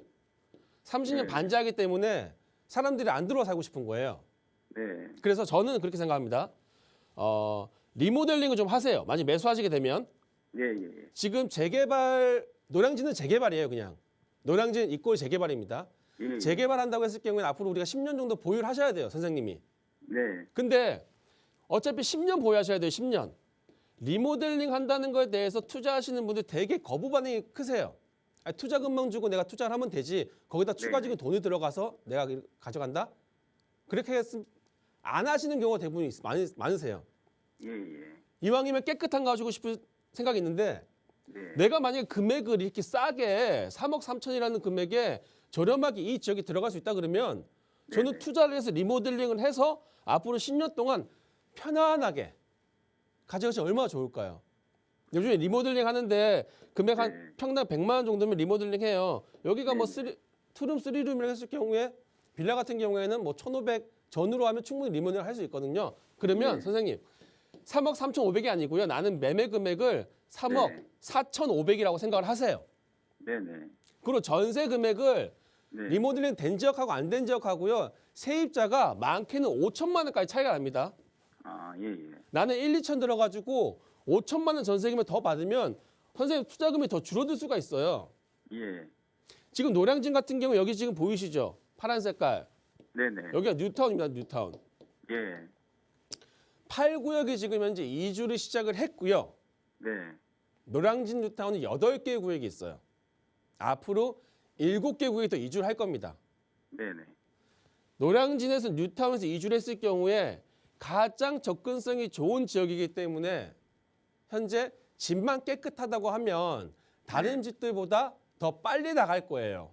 30년 네. 반지하기 때문에 사람들이 안 들어와 살고 싶은 거예요. 네. 그래서 저는 그렇게 생각합니다. 리모델링을 좀 하세요. 만약 매수하시게 되면 예. 지금 재개발 노량진은 재개발이에요, 그냥. 노량진 입구의 재개발입니다. 예. 재개발한다고 했을 경우에는 앞으로 우리가 10년 정도 보유를 하셔야 돼요, 선생님이. 네. 근데 어차피 10년 보유하셔야 돼요, 10년. 리모델링 한다는 거에 대해서 투자하시는 분들 되게 거부 반응이 크세요. 아니, 투자금만 주고 내가 투자를 하면 되지. 거기다 추가적인 돈이 들어가서 내가 가져간다? 그렇게 했으면 안 하시는 경우가 대부분 많으세요. 예. 이왕이면 깨끗한 거 가지고 싶은 생각이 있는데 네. 내가 만약에 금액을 이렇게 싸게 3억 3천이라는 금액에 저렴하게 이 지역에 들어갈 수 있다 그러면 저는 네네. 투자를 해서 리모델링을 해서 앞으로 10년 동안 편안하게 가져가시면 얼마나 좋을까요? 요즘에 리모델링 하는데 금액 한 네. 평당 100만 원 정도면 리모델링 해요. 여기가 뭐 네네. 투룸, 쓰리룸이라고 했을 경우에 빌라 같은 경우에는 뭐 1,500 전으로 하면 충분히 리모델링 할 수 있거든요. 그러면 네. 선생님 3억 3,500이 아니고요. 나는 매매 금액을 3억 네. 4,500이라고 생각을 하세요. 네네. 그리고 전세 금액을 네. 리모델링 된 지역하고 안 된 지역하고요. 세입자가 많게는 5천만 원까지 차이가 납니다. 아, 예, 예. 나는 1, 2천 들어가지고 5천만 원 전세금을 더 받으면 선생님 투자금이 더 줄어들 수가 있어요. 예. 지금 노량진 같은 경우 여기 지금 보이시죠? 파란 색깔. 네네. 여기가 뉴타운입니다. 뉴타운. 예. 8구역이 지금 현재 이주를 시작을 했고요. 네. 노량진 뉴타운은 8개 구역이 있어요. 앞으로 7개 구역이 더 이주를 할 겁니다. 네네. 노량진에서 뉴타운에서 이주를 했을 경우에 가장 접근성이 좋은 지역이기 때문에 현재 집만 깨끗하다고 하면 다른 집들보다 더 빨리 나갈 거예요.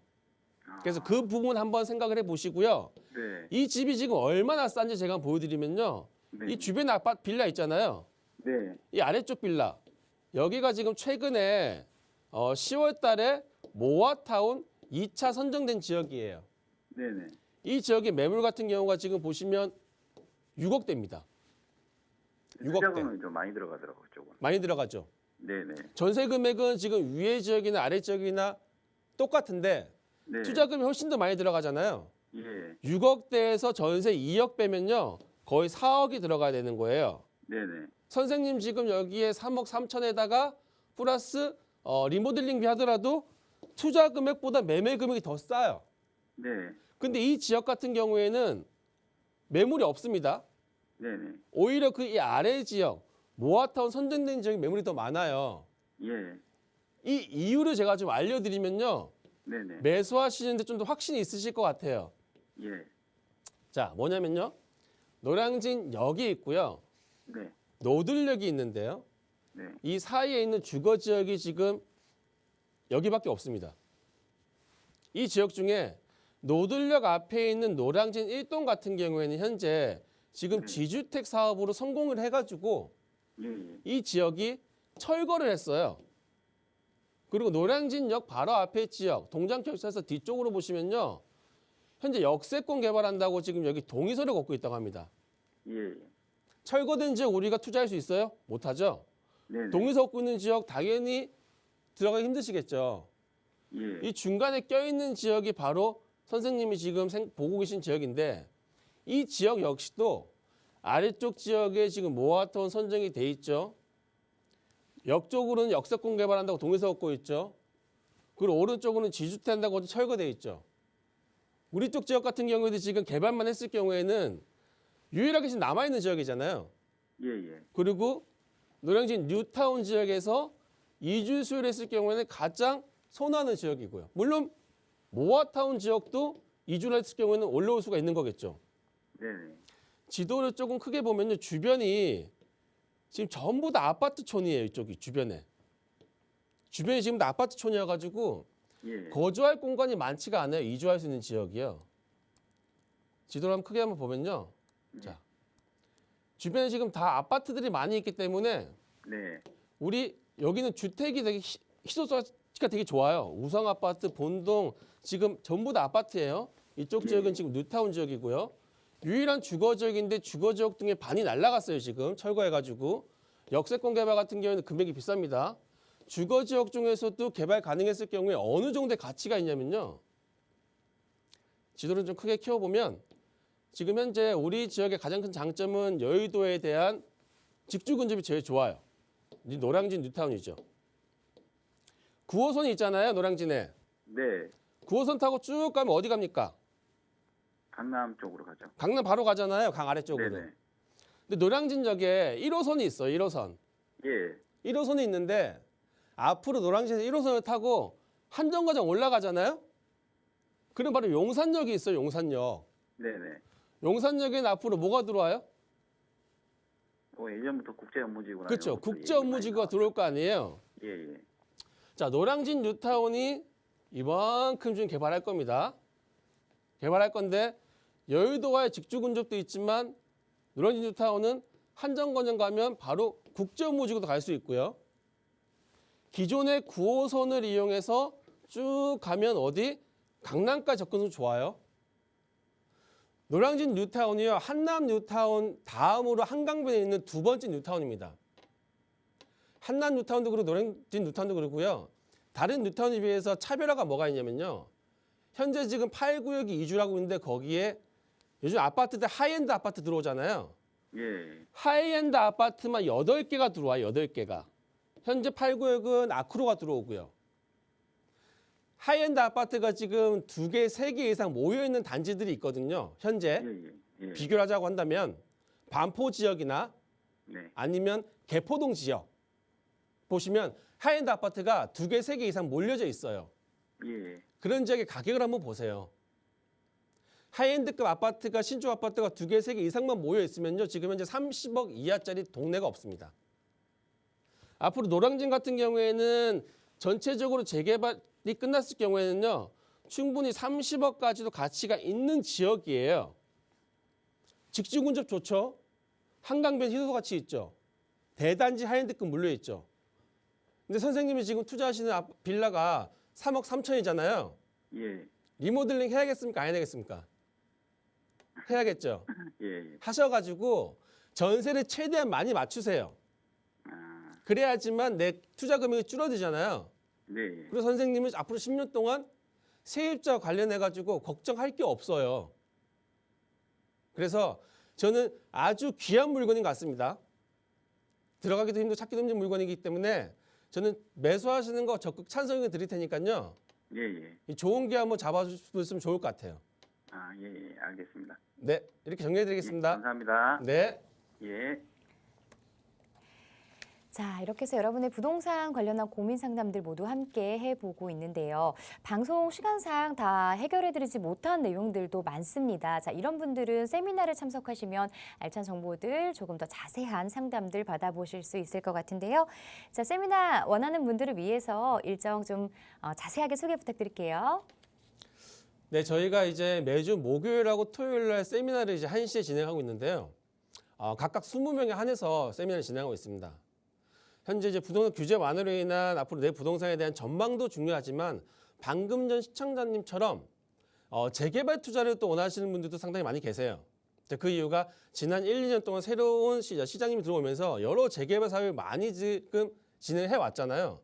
그래서 그 부분 한번 생각을 해보시고요. 네. 이 집이 지금 얼마나 싼지 제가 한번 보여드리면요. 네. 이 주변에 아파트 빌라 있잖아요. 네. 이 아래쪽 빌라. 여기가 지금 최근에 10월 달에 모아타운 2차 선정된 지역이에요. 네네. 이 지역의 매물 같은 경우가 지금 보시면 6억대입니다. 6억대. 투자금은 좀 많이 들어가더라고요, 그쪽은. 많이 들어가죠. 네네. 전세 금액은 지금 위에 지역이나 아래 지역이나 똑같은데 네. 투자금이 훨씬 더 많이 들어가잖아요. 예. 6억대에서 전세 2억 빼면요. 거의 4억이 들어가야 되는 거예요. 네네. 선생님 지금 여기에 3억 3천에다가 플러스 리모델링비 하더라도 투자 금액보다 매매 금액이 더 싸요. 네. 근데 이 지역 같은 경우에는 매물이 없습니다. 네네. 오히려 그 이 아래 지역, 모아타운 선정된 지역이 매물이 더 많아요. 예. 이 이유를 제가 좀 알려드리면요. 네네. 매수하시는데 좀 더 확신이 있으실 것 같아요. 예. 자, 뭐냐면요. 노량진 역이 있고요. 네. 노들역이 있는데요. 네. 이 사이에 있는 주거 지역이 지금 여기밖에 없습니다. 이 지역 중에 노들역 앞에 있는 노량진 1동 같은 경우에는 현재 지금 지주택 사업으로 성공을 해가지고 예. 예. 이 지역이 철거를 했어요. 그리고 노량진역 바로 앞에 지역 동장경찰서 뒤쪽으로 보시면요. 현재 역세권 개발한다고 지금 여기 동의서를 걷고 있다고 합니다. 예. 철거된 지역 우리가 투자할 수 있어요? 못하죠. 네네. 동의서 걷고 있는 지역 당연히 들어가기 힘드시겠죠. 예. 이 중간에 껴있는 지역이 바로 선생님이 지금 보고 계신 지역인데 이 지역 역시도 아래쪽 지역에 지금 모아타운 선정이 돼 있죠. 역 쪽으로는 역세권 개발한다고 동의서 걷고 있죠. 그리고 오른쪽으로는 지주택 한다고 철거돼 있죠. 우리 쪽 지역 같은 경우에도 지금 개발만 했을 경우에는 유일하게 지금 남아있는 지역이잖아요. 예. 예. 그리고 노량진 뉴타운 지역에서 이주 수요를 했을 경우에는 가장 선호하는 지역이고요. 물론 모아타운 지역도 이주를 했을 경우에는 올라올 수가 있는 거겠죠. 네네. 지도를 조금 크게 보면요. 주변이 지금 전부 다 아파트촌이에요. 이쪽이 주변에. 주변이 지금 다 아파트촌이어가지고 예. 거주할 공간이 많지가 않아요. 이주할 수 있는 지역이요. 지도를 한번 크게 한번 보면요. 자, 주변에 지금 다 아파트들이 많이 있기 때문에 네. 우리 여기는 주택이 되게 희소가치가 되게 좋아요. 우성 아파트, 본동 지금 전부 다 아파트예요. 이쪽 지역은 지금 뉴타운 지역이고요. 유일한 주거 지역인데 주거 지역 중에 반이 날라갔어요. 지금 철거해가지고 역세권 개발 같은 경우에는 금액이 비쌉니다. 주거 지역 중에서도 개발 가능했을 경우에 어느 정도의 가치가 있냐면요. 지도를 좀 크게 키워보면 지금 현재 우리 지역의 가장 큰 장점은 여의도에 대한 직주 근접이 제일 좋아요. 노량진 뉴타운이죠. 9호선이 있잖아요. 노량진에. 네. 9호선 타고 쭉 가면 어디 갑니까? 강남 쪽으로 가죠. 강남 바로 가잖아요. 강 아래쪽으로. 네네. 근데 노량진역에 1호선이 있어요. 1호선. 예. 1호선이 있는데 앞으로 노량진에서 1호선을 타고 한정거장 올라가잖아요. 그럼 바로 용산역이 있어요. 용산역. 네네. 용산역에는 앞으로 뭐가 들어와요? 예전부터 국제 업무지구나. 그렇죠. 이런 것도 국제 얘기 많이 업무지구가 나왔죠. 들어올 거 아니에요. 예. 예. 자, 노량진 뉴타운이 이만큼 좀 개발할 겁니다. 개발할 건데 여의도와의 직주 근접도 있지만 노량진 뉴타운은 한정거장 가면 바로 국제 업무지구도 갈 수 있고요. 기존의 9호선을 이용해서 쭉 가면 어디? 강남까지 접근성 좋아요. 노량진 뉴타운이요. 한남 뉴타운 다음으로 한강변에 있는 두 번째 뉴타운입니다. 한남 뉴타운도 그렇고 노량진 뉴타운도 그렇고요. 다른 뉴타운에 비해서 차별화가 뭐가 있냐면요. 현재 지금 8구역이 이주를 하고 있는데 거기에 요즘 아파트들 하이엔드 아파트 들어오잖아요. 예. 하이엔드 아파트만 8개가 들어와요. 8개가. 현재 8구역은 아크로가 들어오고요. 하이엔드 아파트가 지금 2개, 3개 이상 모여있는 단지들이 있거든요. 현재 예. 비교를 하자고 한다면 반포 지역이나 네. 아니면 개포동 지역 보시면 하이엔드 아파트가 2개, 3개 이상 몰려져 있어요. 예. 그런 지역의 가격을 한번 보세요. 하이엔드급 아파트가 신축 아파트가 2개, 3개 이상만 모여 있으면요. 지금 현재 30억 이하짜리 동네가 없습니다. 앞으로 노량진 같은 경우에는 전체적으로 재개발이 끝났을 경우에는요. 충분히 30억까지도 가치가 있는 지역이에요. 직주 근접 좋죠. 한강변 희소도 같이 있죠. 대단지 하이엔드급 물려 있죠. 근데 선생님이 지금 투자하시는 빌라가 3억 3천이잖아요. 예. 리모델링 해야겠습니까? 안 해야겠습니까? 해야겠죠. 예. 하셔가지고 전세를 최대한 많이 맞추세요. 아, 그래야지만 내 투자 금액이 줄어들잖아요. 네. 그래서 선생님은 앞으로 10년 동안 세입자 관련해가지고 걱정할 게 없어요. 그래서 저는 아주 귀한 물건인 것 같습니다. 들어가기도 힘들고 찾기도 힘든 물건이기 때문에 저는 매수하시는 거 적극 찬성을 드릴 테니까요. 예. 이 좋은 기회 한번 잡아주시면 좋을 것 같아요. 아, 예. 알겠습니다. 네, 이렇게 정리해드리겠습니다. 예, 감사합니다. 네. 예. 자, 이렇게 해서 여러분의 부동산 관련한 고민 상담들 모두 함께 해보고 있는데요. 방송 시간상 다 해결해드리지 못한 내용들도 많습니다. 자, 이런 분들은 세미나를 참석하시면 알찬 정보들 조금 더 자세한 상담들 받아보실 수 있을 것 같은데요. 자, 세미나 원하는 분들을 위해서 일정 좀 자세하게 소개 부탁드릴게요. 네, 저희가 이제 매주 목요일하고 토요일 날 세미나를 이제 1시에 진행하고 있는데요. 각각 20명에 한해서 세미나를 진행하고 있습니다. 현재 이제 부동산 규제 완화로 인한 앞으로 내 부동산에 대한 전망도 중요하지만 방금 전 시청자님처럼 재개발 투자를 또 원하시는 분들도 상당히 많이 계세요. 그 이유가 지난 1, 2년 동안 새로운 시장님이 들어오면서 여러 재개발 사업을 많이 지금 진행해 왔잖아요.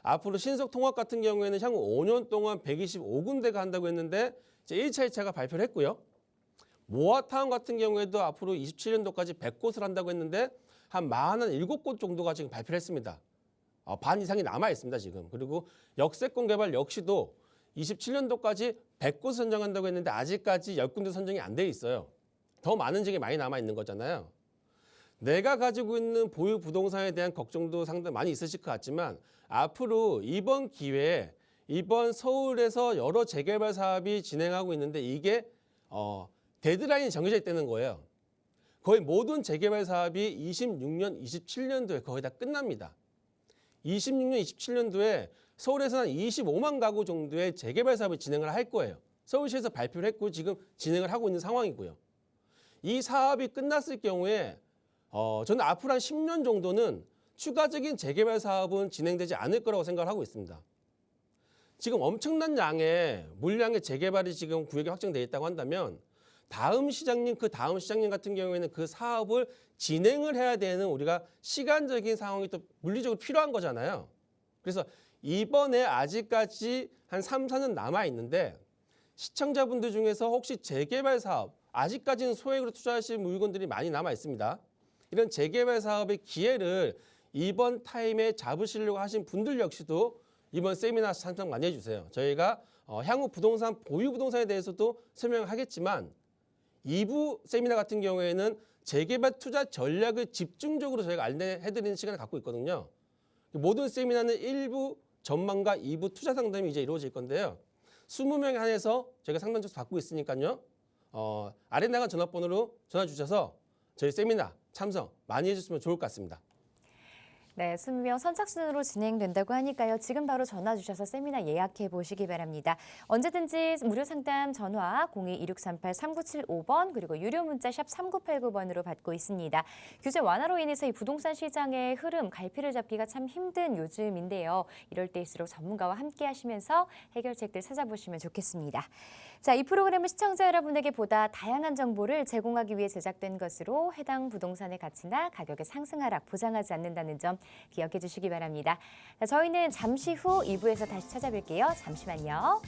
앞으로 신속 통합 같은 경우에는 향후 5년 동안 125군데가 한다고 했는데 이제 1차, 2차가 발표를 했고요. 모아타운 같은 경우에도 앞으로 27년도까지 100곳을 한다고 했는데 한 47곳 정도가 지금 발표를 했습니다. 반 이상이 남아 있습니다, 지금. 그리고 역세권 개발 역시도 27년도까지 100곳 선정한다고 했는데 아직까지 10군데 선정이 안 돼 있어요. 더 많은 지역이 많이 남아 있는 거잖아요. 내가 가지고 있는 보유 부동산에 대한 걱정도 상당히 많이 있으실 것 같지만 앞으로 이번 기회에 이번 서울에서 여러 재개발 사업이 진행하고 있는데 이게 데드라인이 정해져 있다는 거예요. 거의 모든 재개발 사업이 26년, 27년도에 거의 다 끝납니다. 26년, 27년도에 서울에서 한 25만 가구 정도의 재개발 사업을 진행을 할 거예요. 서울시에서 발표를 했고 지금 진행을 하고 있는 상황이고요. 이 사업이 끝났을 경우에 저는 앞으로 한 10년 정도는 추가적인 재개발 사업은 진행되지 않을 거라고 생각을 하고 있습니다. 지금 엄청난 양의 물량의 재개발이 지금 구역에 확정되어 있다고 한다면 다음 시장님, 그 다음 시장님 같은 경우에는 그 사업을 진행을 해야 되는 우리가 시간적인 상황이 또 물리적으로 필요한 거잖아요. 그래서 이번에 아직까지 한 3, 4년 남아 있는데 시청자분들 중에서 혹시 재개발 사업, 아직까지는 소액으로 투자하실 물건들이 많이 남아 있습니다. 이런 재개발 사업의 기회를 이번 타임에 잡으시려고 하신 분들 역시도 이번 세미나 참석 많이 해주세요. 저희가 향후 부동산, 보유 부동산에 대해서도 설명하겠지만 2부 세미나 같은 경우에는 재개발 투자 전략을 집중적으로 저희가 안내해드리는 시간을 갖고 있거든요. 모든 세미나는 1부 전망과 2부 투자 상담이 이제 이루어질 건데요. 20명에 한해서 저희가 상담 접수 받고 있으니까요. 아래 나간 전화번호로 전화 주셔서 저희 세미나 참석 많이 해주시면 좋을 것 같습니다. 네, 20명 선착순으로 진행된다고 하니까요. 지금 바로 전화 주셔서 세미나 예약해 보시기 바랍니다. 언제든지 무료 상담 전화 02-2638-3975번 그리고 유료 문자 샵 3989번으로 받고 있습니다. 규제 완화로 인해서 이 부동산 시장의 흐름, 갈피를 잡기가 참 힘든 요즘인데요. 이럴 때일수록 전문가와 함께 하시면서 해결책들 찾아보시면 좋겠습니다. 자, 이 프로그램은 시청자 여러분에게 보다 다양한 정보를 제공하기 위해 제작된 것으로 해당 부동산의 가치나 가격의 상승 하락 보장하지 않는다는 점 기억해 주시기 바랍니다. 자, 저희는 잠시 후 2부에서 다시 찾아뵐게요. 잠시만요.